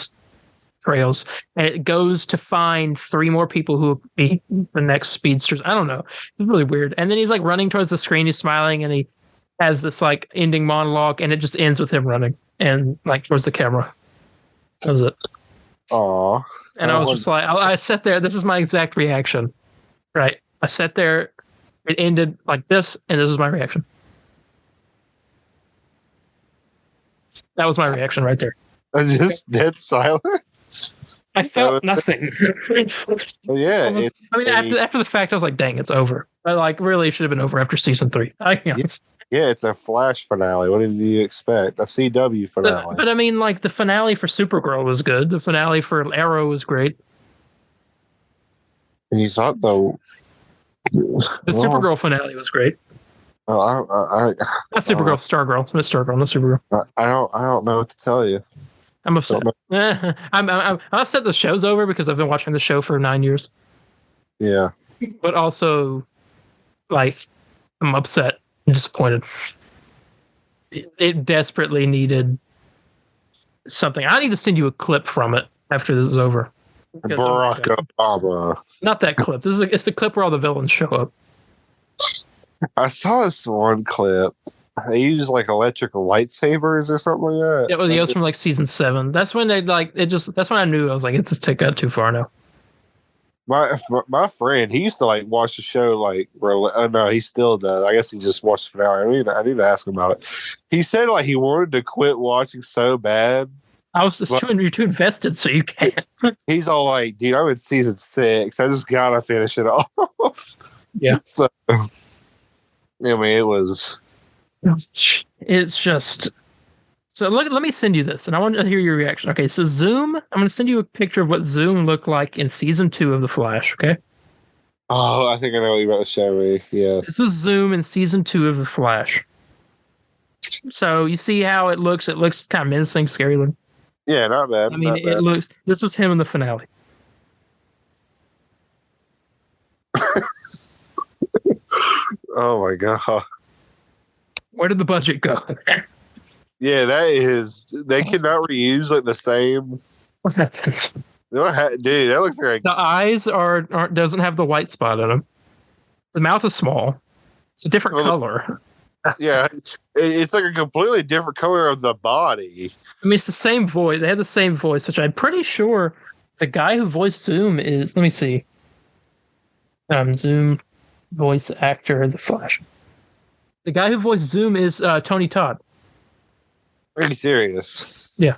Speaker 1: trails, and it goes to find 3 more people who will be the next speedsters. I don't know. It's really weird. And then he's like running towards the screen, he's smiling, and he has this like ending monologue, and it just ends with him running and like towards the camera. That was it.
Speaker 2: Aww.
Speaker 1: And I was just like, I sat there. This is my exact reaction. Right. I sat there. It ended like this, and this is my reaction. That was my reaction right there.
Speaker 2: Just dead silence.
Speaker 1: I felt nothing.
Speaker 2: Well, yeah.
Speaker 1: I mean, after the fact, I was like, dang, it's over. But like, really, it should have been over after season 3.
Speaker 2: Yeah, it's a Flash finale. What did you expect? A CW finale.
Speaker 1: But I mean, like, the finale for Supergirl was good. The finale for Arrow was great.
Speaker 2: And you thought, though...
Speaker 1: The Supergirl finale was great.
Speaker 2: Not
Speaker 1: Supergirl, Stargirl. Not Stargirl, not Supergirl.
Speaker 2: I don't know what to tell you.
Speaker 1: I'm upset. I'm upset the show's over because I've been watching the show for 9 years.
Speaker 2: Yeah.
Speaker 1: But also, like, I'm upset and disappointed. It desperately needed something. I need to send you a clip from it after this is over.
Speaker 2: Barack Obama.
Speaker 1: Not that clip. It's the clip where all the villains show up.
Speaker 2: I saw this one clip. They use like electrical lightsabers or something like that.
Speaker 1: Yeah, well, it was from like season 7. That's when they like it. That's when I knew I was like, it's just take that too far now.
Speaker 2: My friend, he used to like watch the show like. Oh no, he still does. I guess he just watched the finale. I need to ask him about it. He said like he wanted to quit watching so bad.
Speaker 1: I was just true, and you're too invested, so you can't.
Speaker 2: He's all like, dude, I'm in season 6. I just gotta finish it off.
Speaker 1: Yeah.
Speaker 2: So, I mean, it was.
Speaker 1: It's just. So let me send you this, and I want to hear your reaction. Okay, so Zoom. I'm going to send you a picture of what Zoom looked like in season 2 of The Flash. Okay.
Speaker 2: Oh, I think I know what you're about to show me. Yes.
Speaker 1: This is Zoom in season 2 of The Flash. So you see how it looks? It looks kind of menacing, scary looking.
Speaker 2: Yeah, not bad.
Speaker 1: I mean, it looks. This was him in the finale.
Speaker 2: Oh my god!
Speaker 1: Where did the budget go?
Speaker 2: Yeah, that is. They cannot reuse like the same.
Speaker 1: What happened?
Speaker 2: Dude, that looks like
Speaker 1: the eyes aren't doesn't have the white spot in them. The mouth is small. It's a different color.
Speaker 2: Yeah, it's like a completely different color of the body.
Speaker 1: I mean, it's the same voice. They had the same voice, which I'm pretty sure the guy who voiced Zoom is. Let me see. Zoom voice actor, The Flash. The guy who voiced Zoom is Tony Todd.
Speaker 2: Are you serious?
Speaker 1: Yeah.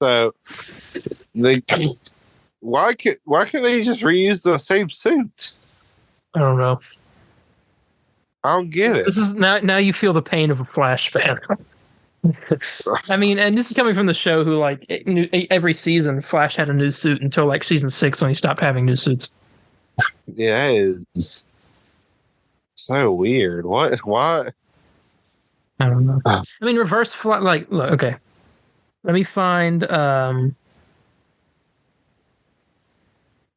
Speaker 2: So why can't they just reuse the same suit?
Speaker 1: I don't know.
Speaker 2: I don't get it.
Speaker 1: This is now you feel the pain of a Flash fan. I mean, and this is coming from the show who like every season Flash had a new suit until like season 6 when he stopped having new suits.
Speaker 2: Yeah, it is so weird. What? Why?
Speaker 1: I don't know. I mean, Reverse Flash. Like, look, okay. Let me find. Let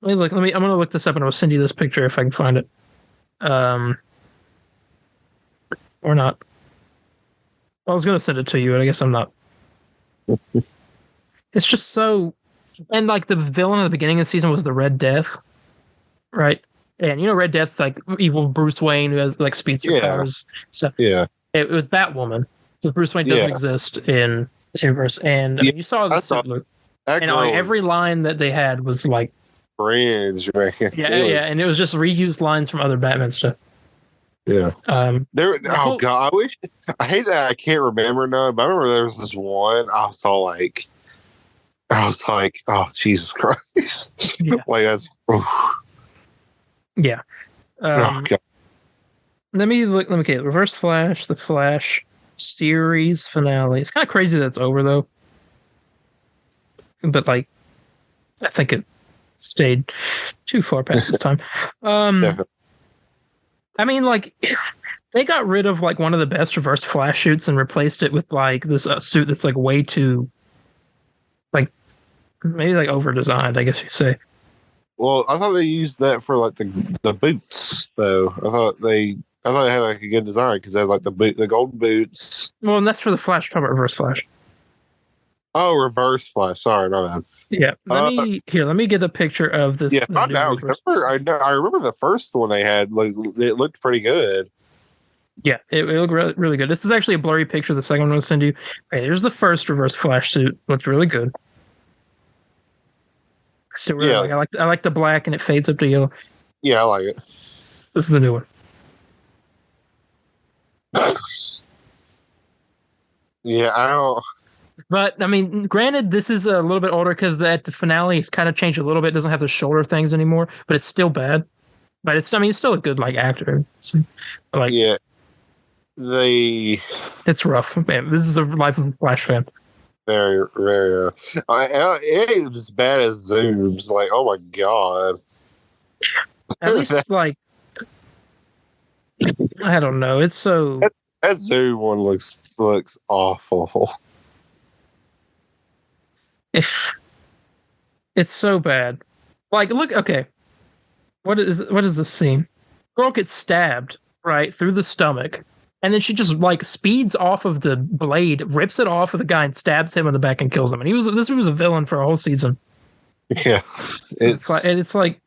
Speaker 1: me look. I'm gonna look this up and I'll send you this picture if I can find it. Or not. I was gonna send it to you, but I guess I'm not. It's just so, and like the villain at the beginning of the season was the Red Death, right? And you know, Red Death, like evil Bruce Wayne who has like speedster powers. So
Speaker 2: yeah,
Speaker 1: it was Batwoman. So Bruce Wayne doesn't exist in this universe, and I mean, you saw the suit look. And like, every line that they had was like
Speaker 2: cringe, man.
Speaker 1: Yeah, and it was just reused lines from other Batman stuff.
Speaker 2: Yeah. Oh god, I hate that I can't remember none, but I remember there was this one I was like, oh Jesus Christ.
Speaker 1: Yeah.
Speaker 2: Like that's
Speaker 1: yeah.
Speaker 2: Oh god.
Speaker 1: Let me okay, Reverse Flash, the Flash series finale. It's kind of crazy that it's over though. But like I think it stayed too far past its time.
Speaker 2: Definitely.
Speaker 1: I mean, like, they got rid of like one of the best Reverse Flash suits and replaced it with like this suit that's like way too, like, maybe like over designed, I guess you say.
Speaker 2: Well, I thought they used that for like the boots, though. I thought they had like a good design because they had like the golden boots.
Speaker 1: Well, and that's for the Flash. Talking about Reverse Flash.
Speaker 2: Oh, Reverse Flash. Sorry, my bad.
Speaker 1: Yeah, let me get a picture of this.
Speaker 2: Yeah, I remember the first one they had. Like, it looked pretty good.
Speaker 1: Yeah, it looked really, really good. This is actually a blurry picture. The second one I'm going to send you. Okay, here's the first Reverse Flash suit. Looks really good. So really I like the black and it fades up to yellow.
Speaker 2: Yeah, I like it.
Speaker 1: This is the new one.
Speaker 2: Yeah, I don't.
Speaker 1: But I mean, granted, this is a little bit older because at the finale it's kind of changed a little bit. It doesn't have the shoulder things anymore, but it's still bad. But it's still a good like actor. Like it's rough, man. This is a life of a Flash fan.
Speaker 2: Very, very. It ain't as bad as Zoom's. Like, oh my god.
Speaker 1: At least like I don't know. It's so
Speaker 2: that Zoom one looks awful.
Speaker 1: It's so bad. Like, look, okay. What is this scene? Girl gets stabbed right through the stomach, and then she just like speeds off of the blade, rips it off of the guy, and stabs him in the back and kills him. And this was a villain for a whole season.
Speaker 2: Yeah,
Speaker 1: it's like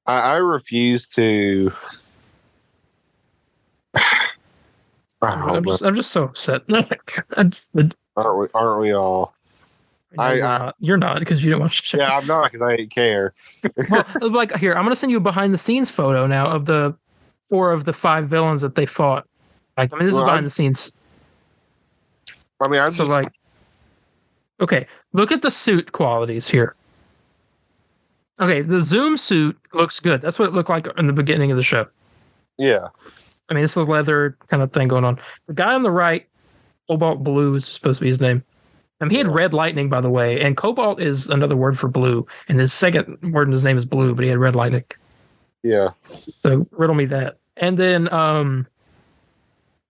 Speaker 2: I refuse to.
Speaker 1: I'm just so upset.
Speaker 2: Aren't we all?
Speaker 1: You're not because you didn't watch the show.
Speaker 2: Yeah, I'm not because I didn't care.
Speaker 1: Well, like here, I'm gonna send you a behind the scenes photo now of the 4 of the 5 villains that they fought. Like, I mean, this is behind the scenes.
Speaker 2: I mean,
Speaker 1: okay, look at the suit qualities here. Okay, the Zoom suit looks good. That's what it looked like in the beginning of the show.
Speaker 2: Yeah.
Speaker 1: I mean, it's the leather kind of thing going on. The guy on the right, Cobalt Blue is supposed to be his name. He had red lightning, by the way, and cobalt is another word for blue. And his second word in his name is blue, but he had red lightning.
Speaker 2: Yeah.
Speaker 1: So riddle me that. And then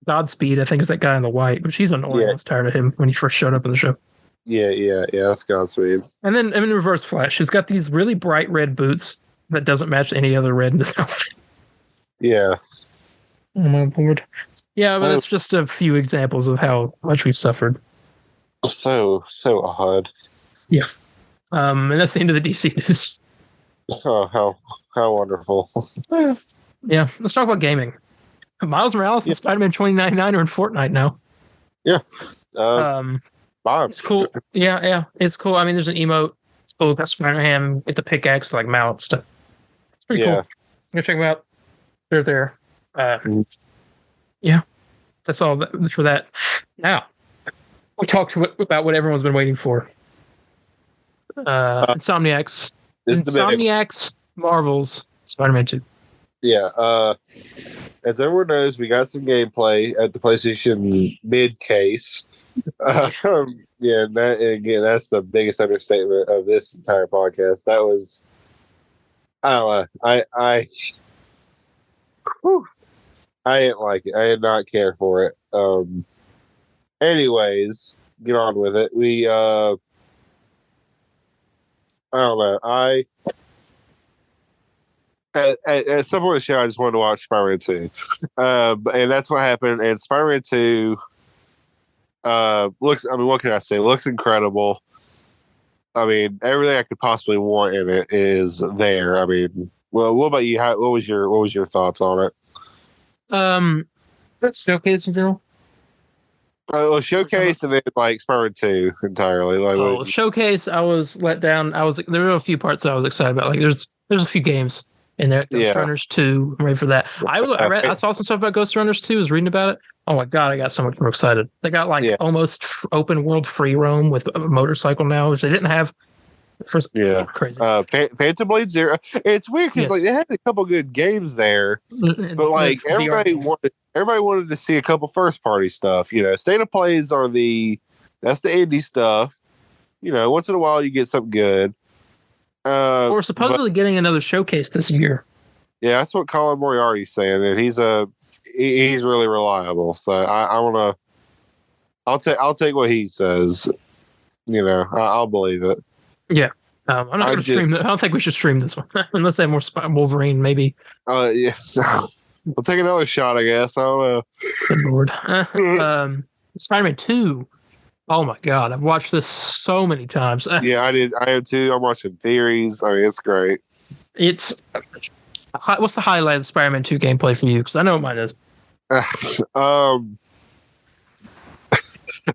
Speaker 1: Godspeed, I think, is that guy in the white, but she's annoying. I was tired of him when he first showed up in the show.
Speaker 2: Yeah, that's Godspeed.
Speaker 1: And then in Reverse Flash, he's got these really bright red boots that doesn't match any other red in this outfit.
Speaker 2: Yeah.
Speaker 1: Oh my lord. Yeah, but it's just a few examples of how much we've suffered.
Speaker 2: So odd.
Speaker 1: Yeah. And that's the end of the DC news.
Speaker 2: Oh, how wonderful.
Speaker 1: Yeah. Let's talk about gaming. Miles Morales and Spider-Man 2099 are in Fortnite now.
Speaker 2: Yeah.
Speaker 1: It's cool. Yeah. It's cool. I mean, there's an emote. It's cool. Got Spider-Man with the pickaxe to like mount stuff. It's pretty cool. Go check them out. They're there. Yeah. That's all for that. Now, we talked about what everyone's been waiting for. Insomniac's Marvel's Spider-Man 2.
Speaker 2: Yeah. As everyone knows, we got some gameplay at the PlayStation mid case. Yeah, that's the biggest understatement of this entire podcast. That was, I don't know. I didn't like it. I did not care for it. Anyways, get on with it. I don't know. At some point in the show, I just wanted to watch Spider-Man 2. And that's what happened. And Spider-Man 2 looks, I mean, what can I say? Looks incredible. I mean, everything I could possibly want in it is there. I mean, well, what about you? What was your thoughts on it?
Speaker 1: That's Showcase in general.
Speaker 2: Showcase and then like Spider-Man 2 entirely. Like,
Speaker 1: Showcase, I was let down. There were a few parts I was excited about. Like there's a few games in there. Ghost Runners 2. I'm ready for that. I saw some stuff about Ghost Runners 2. I was reading about it. Oh my god, I got so much more excited. They got almost open world free roam with a motorcycle now, which they didn't have. Crazy.
Speaker 2: Phantom Blade Zero. It's weird because like they had a couple good games there, but like everybody wanted to see a couple first party stuff. You know, State of Plays that's the indie stuff. You know, once in a while you get something good.
Speaker 1: We're supposedly getting another showcase this year.
Speaker 2: Yeah, that's what Colin Moriarty's saying, and he's really reliable. So I want to. I'll take what he says. You know, I'll believe it.
Speaker 1: Yeah. I'm not going to stream that. I don't think we should stream this one unless they have more Wolverine, maybe.
Speaker 2: Yeah. We'll take another shot, I guess. I don't know.
Speaker 1: Good Lord. Spider-Man 2. Oh my God. I've watched this so many times.
Speaker 2: Yeah, I did. I have too. I'm watching theories. I mean, it's great.
Speaker 1: What's the highlight of the Spider-Man 2 gameplay for you? Because I know what mine is.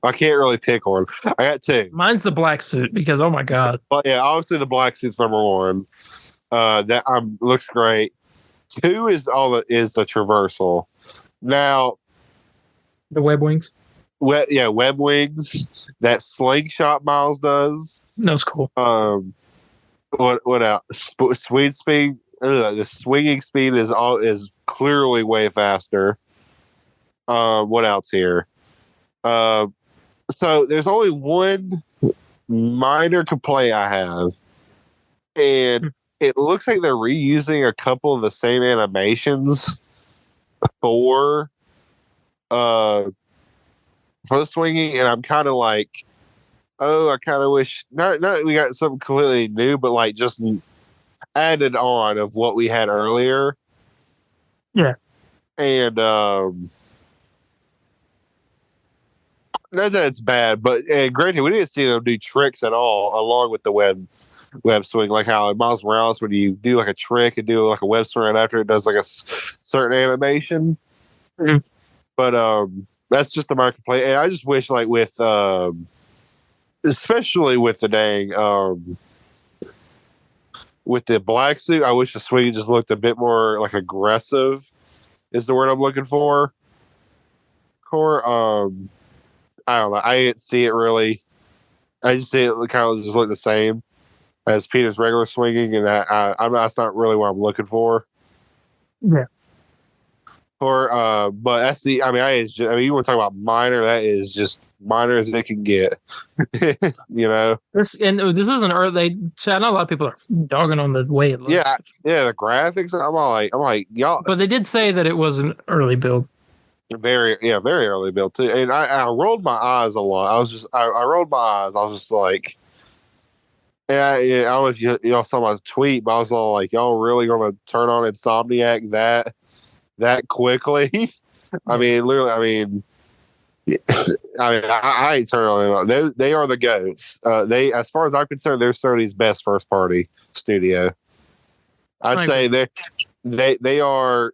Speaker 2: I can't really pick one. I got two.
Speaker 1: Mine's the black suit because oh my god.
Speaker 2: Well, yeah, obviously the black suit's number one. That looks great. Two is the traversal. Now,
Speaker 1: the web wings.
Speaker 2: Web wings. That slingshot Miles does.
Speaker 1: That's cool.
Speaker 2: What else? Speed speed. The swinging speed is clearly way faster. What else here? So there's only one minor complaint I have, and it looks like they're reusing a couple of the same animations for the swinging, and I'm kind of like, oh, I kind of wish not we got something completely new, but like just added on of what we had earlier.
Speaker 1: Yeah,
Speaker 2: and not that it's bad, but granted, we didn't see them do tricks at all along with the web swing, like how in Miles Morales, when you do like a trick and do like a web swing right after it does like a certain animation.
Speaker 1: Mm-hmm.
Speaker 2: But that's just my complaint, and I just wish like with especially with the dang with the black suit, I wish the swing just looked a bit more like aggressive. Is the word I'm looking for? I don't know. I didn't see it really. I just see it kind of just look the same as Peter's regular swinging, and that's not really what I'm looking for.
Speaker 1: Yeah.
Speaker 2: But that's the. I mean, you want to talk about minor? That is just minor as they can get. You know.
Speaker 1: This isn't early. I know a lot of people are dogging on the way it looks.
Speaker 2: Yeah. The graphics. I'm like y'all.
Speaker 1: But they did say that it was an early build.
Speaker 2: Very early build too, and I rolled my eyes a lot. I rolled my eyes. I was just like, yeah. I don't know if y'all saw my tweet, but I was all like, y'all really gonna turn on Insomniac that quickly? I mean, literally. I ain't turning on them. They are the goats. As far as I'm concerned, they're Sony's best first party studio. I'd say they are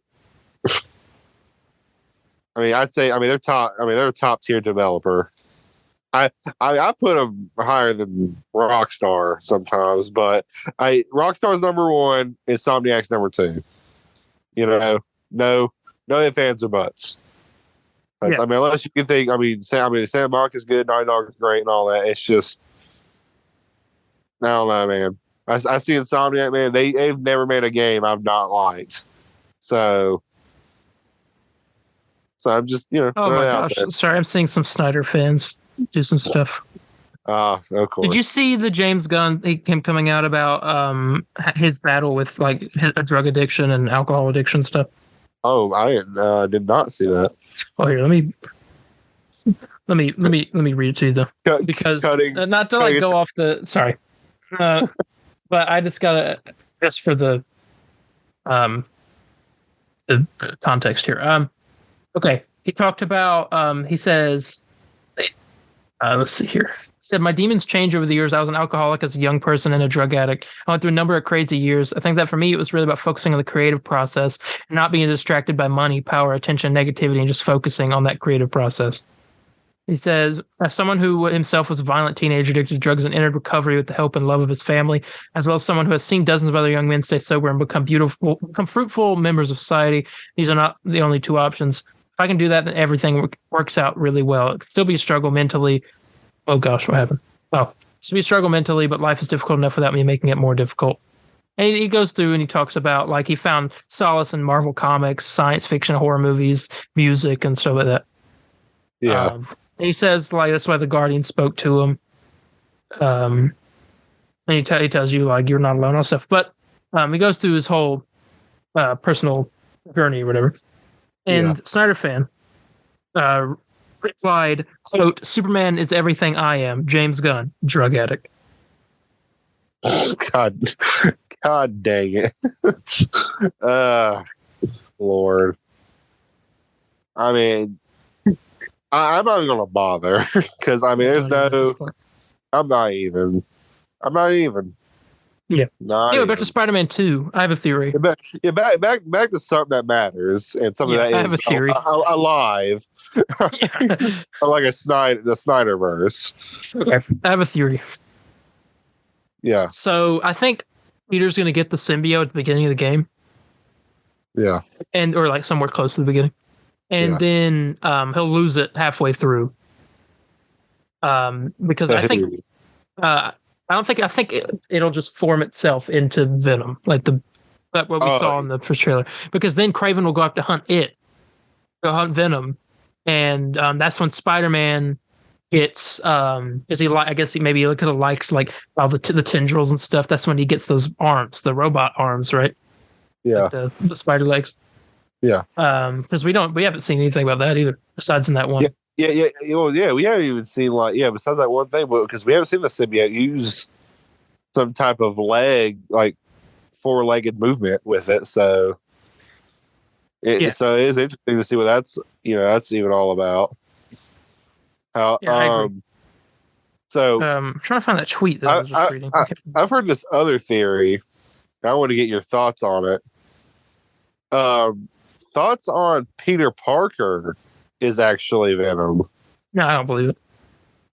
Speaker 2: I mean, I'd say, I mean, they're top. I mean, they're a top tier developer. I put them higher than Rockstar sometimes, but Rockstar's number one, Insomniac's number two. You know, no ifs, ands, or buts.
Speaker 1: Yeah.
Speaker 2: I mean, unless you can think, Sandbox is good, Naughty Dog is great, and all that. It's just, I don't know, man. I see Insomniac, man. They've never made a game I've not liked. So I'm just,
Speaker 1: Oh my gosh! Sorry, I'm seeing some Snyder fans do some stuff.
Speaker 2: Of course.
Speaker 1: Did you see the James Gunn him coming out about his battle with like a drug addiction and alcohol addiction stuff?
Speaker 2: Oh, I did not see that.
Speaker 1: Oh, here, let me read it to you though, because not to like go off the sorry, but I just gotta just for the context here. Okay, he talked about he says, let's see here. He said, my demons changed over the years. I was an alcoholic as a young person and a drug addict. I went through a number of crazy years. I think that for me, it was really about focusing on the creative process and not being distracted by money, power, attention, negativity, and just focusing on that creative process. He says, as someone who himself was a violent teenager addicted to drugs and entered recovery with the help and love of his family, as well as someone who has seen dozens of other young men stay sober and become fruitful members of society, these are not the only two options. If I can do that, then everything works out really well. It could still be a struggle mentally. Oh gosh, what happened? Oh, so we struggle mentally, but life is difficult enough without me making it more difficult. And he goes through and he talks about like he found solace in Marvel comics, science fiction, horror movies, music, and stuff like that.
Speaker 2: Yeah.
Speaker 1: He says like that's why the Guardian spoke to him. And he tells you like you're not alone and stuff. But he goes through his whole personal journey or whatever. And Snyder fan replied, quote, Superman is everything I am. James Gunn, drug addict.
Speaker 2: God dang it. Lord. I mean, I'm not even going to bother because, I mean, I'm not even.
Speaker 1: Yeah. Anyway, back to Spider-Man 2. I have a theory.
Speaker 2: Back to something that matters, and something that
Speaker 1: I have a theory.
Speaker 2: Alive. Like the Snyderverse.
Speaker 1: Okay. I have a theory.
Speaker 2: Yeah.
Speaker 1: So I think Peter's going to get the symbiote at the beginning of the game.
Speaker 2: Yeah.
Speaker 1: Or like somewhere close to the beginning. And then he'll lose it halfway through. Because I think I think it'll just form itself into Venom, like what we saw in the first trailer. Because then Kraven will go out to go hunt Venom, and that's when Spider-Man gets. I guess he could have liked like all the tendrils and stuff. That's when he gets those arms, the robot arms, right?
Speaker 2: Yeah,
Speaker 1: like the spider legs.
Speaker 2: Yeah.
Speaker 1: Because we haven't seen anything about that either, besides in that one.
Speaker 2: Yeah. Well, yeah, we haven't even seen besides that one thing, because we haven't seen the symbiote use some type of leg, like 4-legged movement with it. So so it is interesting to see what that's even all about. How
Speaker 1: I agree.
Speaker 2: So
Speaker 1: I'm trying to find that tweet that I was just reading.
Speaker 2: I've heard this other theory. I want to get your thoughts on it. Thoughts on Peter Parker is actually Venom.
Speaker 1: No, I don't believe it.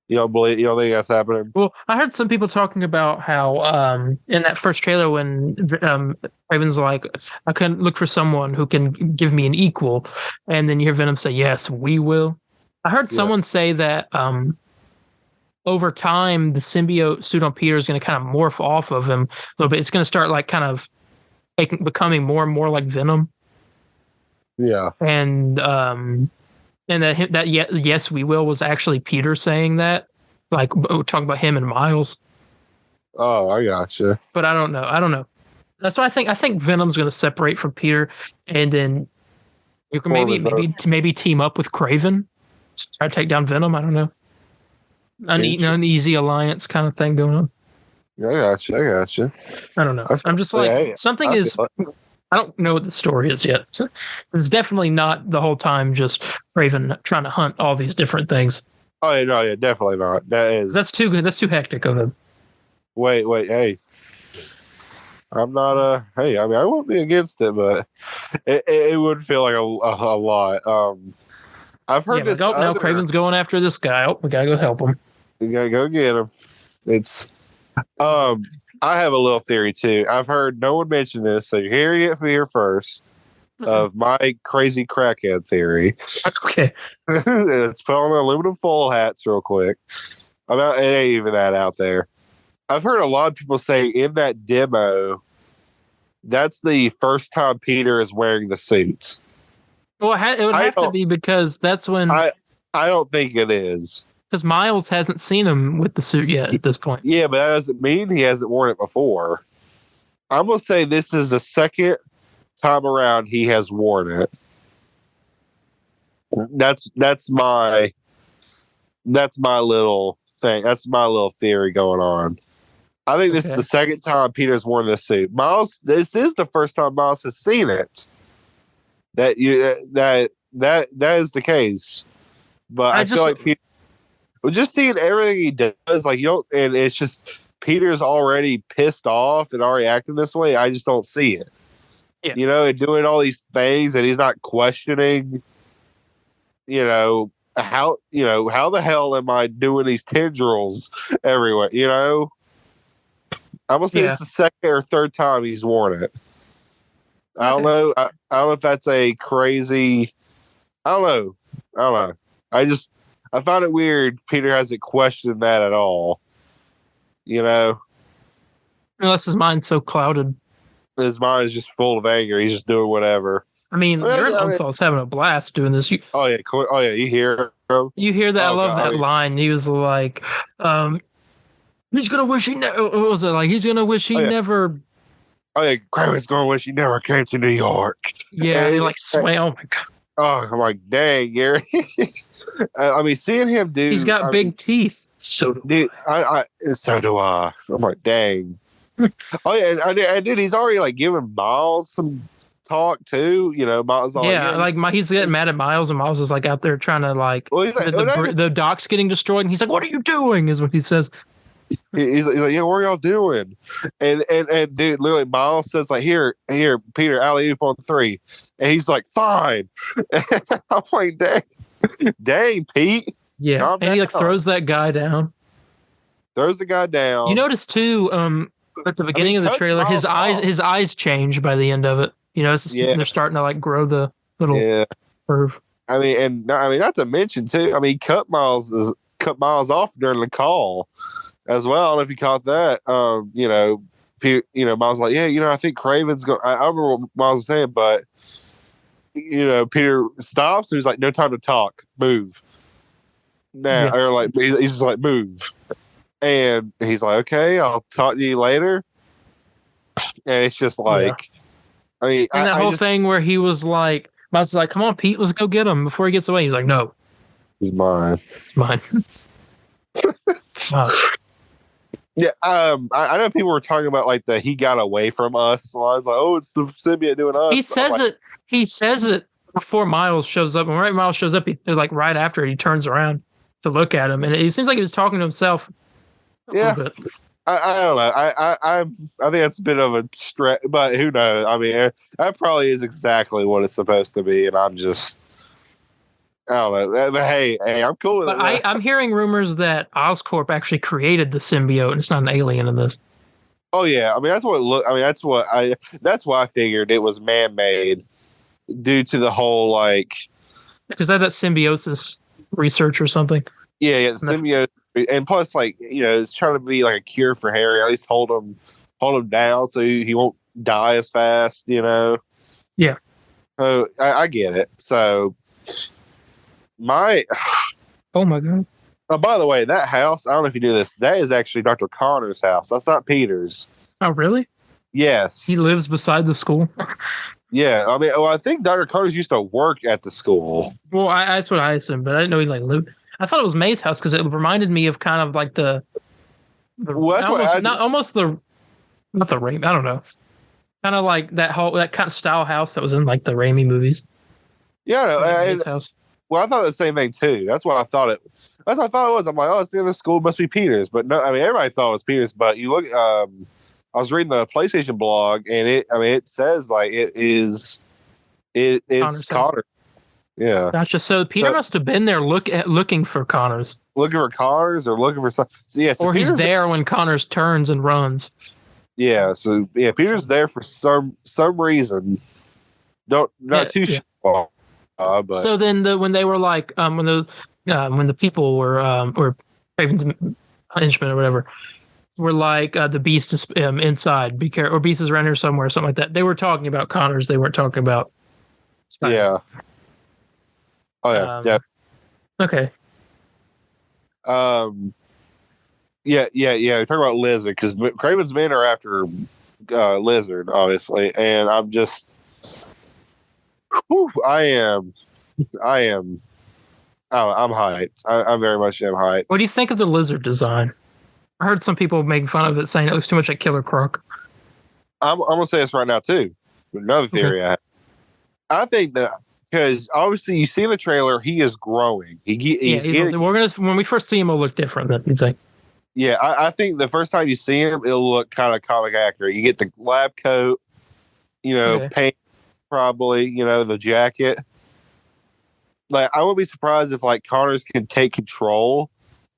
Speaker 2: You don't think that's happening?
Speaker 1: Well, I heard some people talking about how in that first trailer when Raven's like, I can look for someone who can give me an equal, and then you hear Venom say, yes, we will. I heard someone say that over time the symbiote suit on Peter is going to kind of morph off of him a little bit. It's going to start like kind of becoming more and more like Venom.
Speaker 2: Yeah.
Speaker 1: And that yes we will was actually Peter saying that, like talking about him and Miles.
Speaker 2: Oh, I gotcha.
Speaker 1: But I don't know. That's why I think Venom's going to separate from Peter, and then you can maybe team up with Kraven to try to take down Venom. I don't know. An easy alliance kind of thing going on.
Speaker 2: Yeah, I gotcha.
Speaker 1: I don't know. I'm just like something is. I don't know what the story is yet. It's definitely not the whole time just Kraven trying to hunt all these different things.
Speaker 2: Oh no, yeah, definitely not.
Speaker 1: That's too good. That's too hectic of him.
Speaker 2: Wait, hey. I'm not hey, I mean I won't be against it, but it would feel like a lot. I've heard
Speaker 1: Yeah,
Speaker 2: this.
Speaker 1: like, oh no, Craven's going after this guy. Oh, we gotta go help him.
Speaker 2: You gotta go get him. It's I have a little theory too. I've heard no one mention this, so you're hearing it here first. Of my crazy crackhead theory.
Speaker 1: Okay.
Speaker 2: Let's put on the aluminum foil hats real quick. It ain't even that out there. I've heard a lot of people say in that demo, that's the first time Peter is wearing the suits.
Speaker 1: Well, it would have to be because that's when.
Speaker 2: I don't think it is.
Speaker 1: Because Miles hasn't seen him with the suit yet at this point.
Speaker 2: Yeah, but that doesn't mean he hasn't worn it before. I'm going to say this is the second time around he has worn it. That's my little thing. That's my little theory going on. I think this is the second time Peter's worn this suit. Miles, this is the first time Miles has seen it. That is the case. But I feel like Peter, just seeing everything he does, like, you don't, and it's just Peter's already pissed off and already acting this way. I just don't see it.
Speaker 1: Yeah.
Speaker 2: You know, and doing all these things, and he's not questioning, how the hell am I doing these tendrils everywhere? You know, I'm gonna say it's the second or third time he's worn it. I don't know. I don't know if that's a crazy. I don't know. I found it weird. Peter hasn't questioned that at all. You know,
Speaker 1: unless his mind's so clouded.
Speaker 2: His mind is just full of anger. He's just doing whatever.
Speaker 1: I mean, Lowenfeld's having a blast doing this.
Speaker 2: Oh yeah, you hear him?
Speaker 1: You hear that? I love that line. He was like, "He's gonna wish he never." What was it like? He's gonna wish he never.
Speaker 2: Oh yeah, Kraven's gonna wish he never came to New York.
Speaker 1: Yeah, he like swam. Oh my god.
Speaker 2: Oh, I'm like, dang, Gary. I mean, seeing him do.
Speaker 1: He's got big teeth. So do
Speaker 2: I. So do I. I'm like, dang. Oh yeah, and dude, he's already like giving Miles some talk too. You know, Miles.
Speaker 1: He's getting mad at Miles, and Miles is like out there trying to the dock's getting destroyed, and he's like, "What are you doing?" Is what he says.
Speaker 2: He's like, "Yeah, what are y'all doing?" And dude, literally, Miles says like, "Here, Peter, alley-oop on 3," and he's like, "Fine." I'm like, dang, Pete.
Speaker 1: Yeah, and he like throws that guy down.
Speaker 2: Throws the guy down.
Speaker 1: You notice too, at the beginning of the trailer, his eyes change by the end of it. You know, they're starting to like grow the little curve.
Speaker 2: I mean, not to mention too. I mean, cut Miles off during the call as well. I don't know if you caught that. Miles was like, I think Kraven's going. I remember what Miles was saying, but Peter stops and he's like, "No time to talk. Move now," or like he's just like, "Move." And he's like, "Okay, I'll talk to you later." And it's just like, I mean,
Speaker 1: and that whole thing where he was like, Miles was like, "Come on, Pete, let's go get him before he gets away." He's like, "No,
Speaker 2: he's mine.
Speaker 1: It's mine."
Speaker 2: Yeah, I know people were talking about like he got away from us. So I was like, "Oh, it's the symbiote doing us."
Speaker 1: He says it before Miles shows up, and right Miles shows up, like right after he turns around to look at him, and it seems like he was talking to himself.
Speaker 2: Yeah, I don't know. I think that's a bit of a stretch, but who knows? I mean, that probably is exactly what it's supposed to be, and I'm just, I don't know. But hey, I'm cool with it.
Speaker 1: I'm hearing rumors that Oscorp actually created the symbiote, and it's not an alien in this.
Speaker 2: Oh yeah, I mean that's what it looked. I mean that's why I figured it was man-made due to the whole like
Speaker 1: because they had that symbiosis research or something.
Speaker 2: Yeah, the symbiote. And plus, like, it's trying to be like a cure for Harry. At least hold him down so he won't die as fast. Yeah. So I get it. So
Speaker 1: oh my god.
Speaker 2: By the way, that house. I don't know if you knew this. That is actually Dr. Connor's house. That's not Peter's.
Speaker 1: Oh really?
Speaker 2: Yes.
Speaker 1: He lives beside the school.
Speaker 2: Yeah, I mean, I think Dr. Connor's used to work at the school.
Speaker 1: Well, that's what I assumed, but I didn't know he like lived. I thought it was May's house because it reminded me of kind of like not the Raimi. I don't know. Kind of like that kind of style house that was in like the Raimi movies.
Speaker 2: Yeah,
Speaker 1: May's house.
Speaker 2: Well, I thought the same thing too. That's what I thought it was. I'm like, oh, it's the other school, must be Peter's. But no, I mean, everybody thought it was Peter's. But you look, I was reading the PlayStation blog, and it says like it is Connor. Yeah.
Speaker 1: Gotcha. So Peter must have been there looking for Connors.
Speaker 2: Looking for Connors or looking for something. So, yeah, so
Speaker 1: or he's there when Connors turns and runs.
Speaker 2: Yeah, so yeah, Peter's there for some reason. Not too sure. But
Speaker 1: so then when they were like when the people were or Raven's henchmen or whatever were like the beast is inside, be careful, or beast is around here somewhere, something like that. They were talking about Connors. They weren't talking about Spider.
Speaker 2: Yeah. Oh yeah. Yeah.
Speaker 1: Okay.
Speaker 2: Yeah. We're talking about Lizard because Craven's men are after Lizard, obviously, and I'm just, I am. I'm hyped. I very much am hyped.
Speaker 1: What do you think of the Lizard design? I heard some people making fun of it, saying it looks too much like Killer Croc.
Speaker 2: I'm gonna say this right now too. Another theory I have. I think that because obviously you see in the trailer he is growing. He's getting.
Speaker 1: When we first see him, it'll look different. Than you think.
Speaker 2: Yeah, I think the first time you see him, it'll look kind of comic accurate. You get the lab coat, paint, probably, the jacket. Like, I wouldn't be surprised if like Connors can take control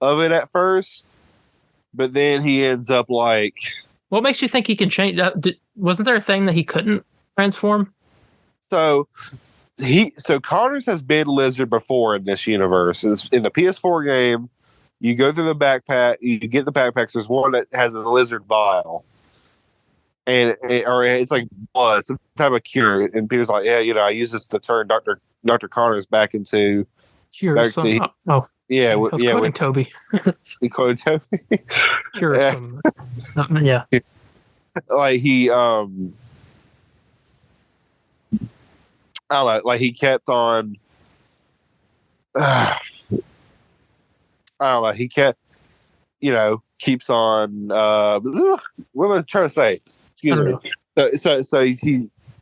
Speaker 2: of it at first, but then he ends up like.
Speaker 1: What makes you think he can change? Wasn't there a thing that he couldn't transform?
Speaker 2: So Connors has been Lizard before in this universe. In the PS4 game, you go through the backpack, you get the backpacks. There's one that has a lizard vial, and it's like blood, some type of cure. And Peter's like, yeah, I use this to turn Dr. Connors back into
Speaker 1: cure.
Speaker 2: Yeah,
Speaker 1: quoting Toby.
Speaker 2: He quoted Toby.
Speaker 1: Cure some. Yeah.
Speaker 2: Like he I don't know, like he kept on I don't know, he kept keeps on what am I trying to say? Excuse me. So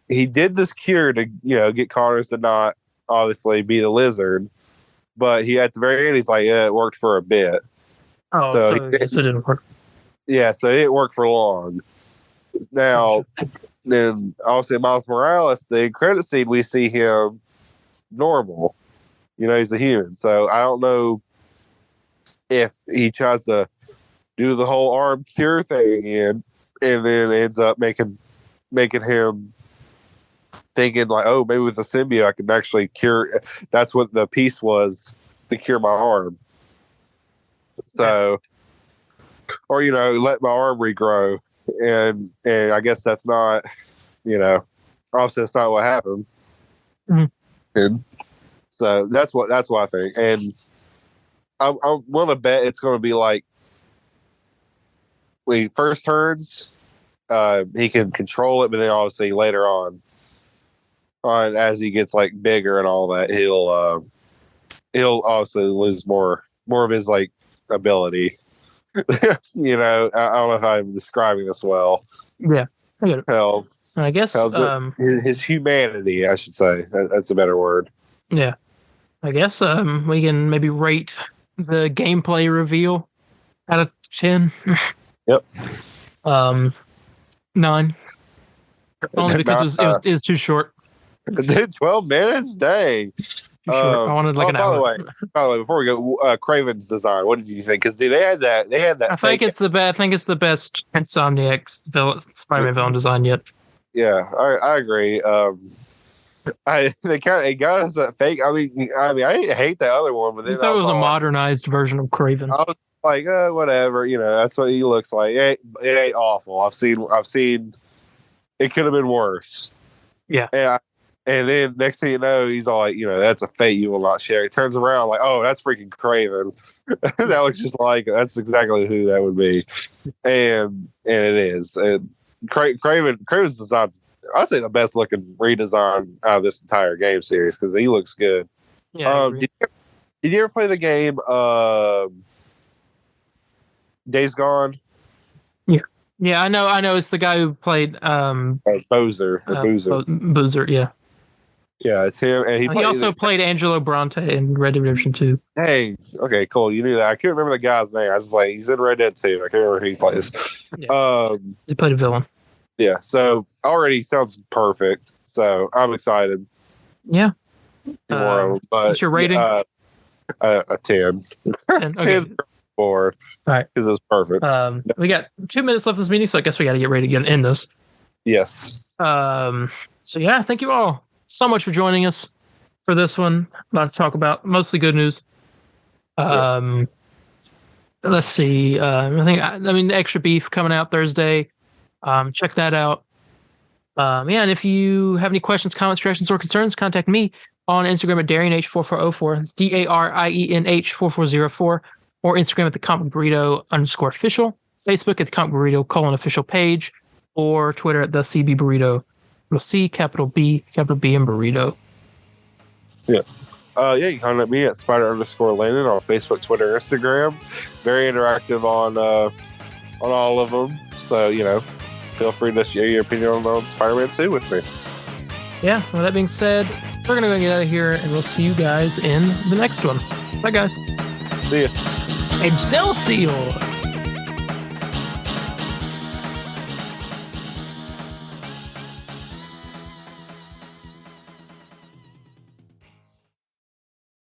Speaker 2: he did this cure to get Connors to not obviously be the Lizard, but he at the very end he's like, yeah, it worked for a bit.
Speaker 1: Oh, so it didn't work.
Speaker 2: Yeah, so it didn't work for long. Now, then obviously Miles Morales, the credit scene, we see him normal. He's a human. So I don't know if he tries to do the whole arm cure thing again, and then ends up making him thinking like, oh, maybe with the symbiote I can actually cure. That's what the piece was, to cure my arm. So, or let my arm regrow. And I guess that's not, obviously that's not what happened.
Speaker 1: Mm-hmm.
Speaker 2: And so that's what I think. And I'm willing to bet it's going to be like when he first turns, he can control it, but then obviously later on as he gets like bigger and all that, he'll obviously lose more of his like ability. I don't know if I'm describing this well.
Speaker 1: Yeah, I get it. I guess
Speaker 2: his humanity, I should say. That's a better word.
Speaker 1: Yeah, I guess we can maybe rate the gameplay reveal out of 10.
Speaker 2: Yep.
Speaker 1: 9. Only because it was too short.
Speaker 2: 12 minutes, dang.
Speaker 1: I wanted like an hour.
Speaker 2: By the way, before we go, Craven's design. What did you think? Because they had that. I think it's the best.
Speaker 1: Insomniac Spider-Man villain design yet.
Speaker 2: Yeah, I agree. They got us that fake. I mean, I hate that other one, but then
Speaker 1: I thought it was a modernized version of Craven.
Speaker 2: I was like, whatever. That's what he looks like. It ain't awful. I've seen. It could have been worse.
Speaker 1: Yeah.
Speaker 2: And then next thing you know, he's all like, that's a fate you will not share. He turns around like, oh, that's freaking Craven. That looks just like, that's exactly who that would be. And it is. And Craven's design, I'd say the best looking redesign out of this entire game series because he looks good.
Speaker 1: Yeah.
Speaker 2: Did you ever play the game Days Gone?
Speaker 1: Yeah. Yeah, I know. It's the guy who played
Speaker 2: Boozer.
Speaker 1: Boozer, yeah.
Speaker 2: Yeah, it's him, and
Speaker 1: he also played Angelo Bronte in Red Dead Redemption 2.
Speaker 2: Hey, okay, cool. You knew that. I can't remember the guy's name. I was like, he's in Red Dead 2. I can't remember who he plays.
Speaker 1: Yeah. He played a villain.
Speaker 2: Yeah, so already sounds perfect. So I'm excited.
Speaker 1: Yeah.
Speaker 2: tomorrow. But
Speaker 1: what's your rating?
Speaker 2: A 10.
Speaker 1: 10? Okay.
Speaker 2: 10 4.
Speaker 1: All right.
Speaker 2: Because it was perfect.
Speaker 1: We got 2 minutes left of this meeting, so I guess we got to get ready to end this.
Speaker 2: Yes.
Speaker 1: So yeah, thank you all so much for joining us for this one. A lot to talk about, mostly good news. Let's see. I mean, Extra Beef coming out Thursday. Check that out. And if you have any questions, comments, corrections, or concerns, contact me on Instagram at DarienH4404. It's DARIENH4404, or Instagram at the Comic Burrito _official, Facebook at the Comic Burrito _official page, or Twitter at the CB Burrito. You'll see capital B, and Burrito.
Speaker 2: Yeah. You can contact me at Spider_Landon on Facebook, Twitter, Instagram. Very interactive on all of them. So, feel free to share your opinion on Spider-Man 2 with me.
Speaker 1: Yeah, well, that being said, we're going to go get out of here, and we'll see you guys in the next one. Bye, guys.
Speaker 2: See ya.
Speaker 1: Excelsior!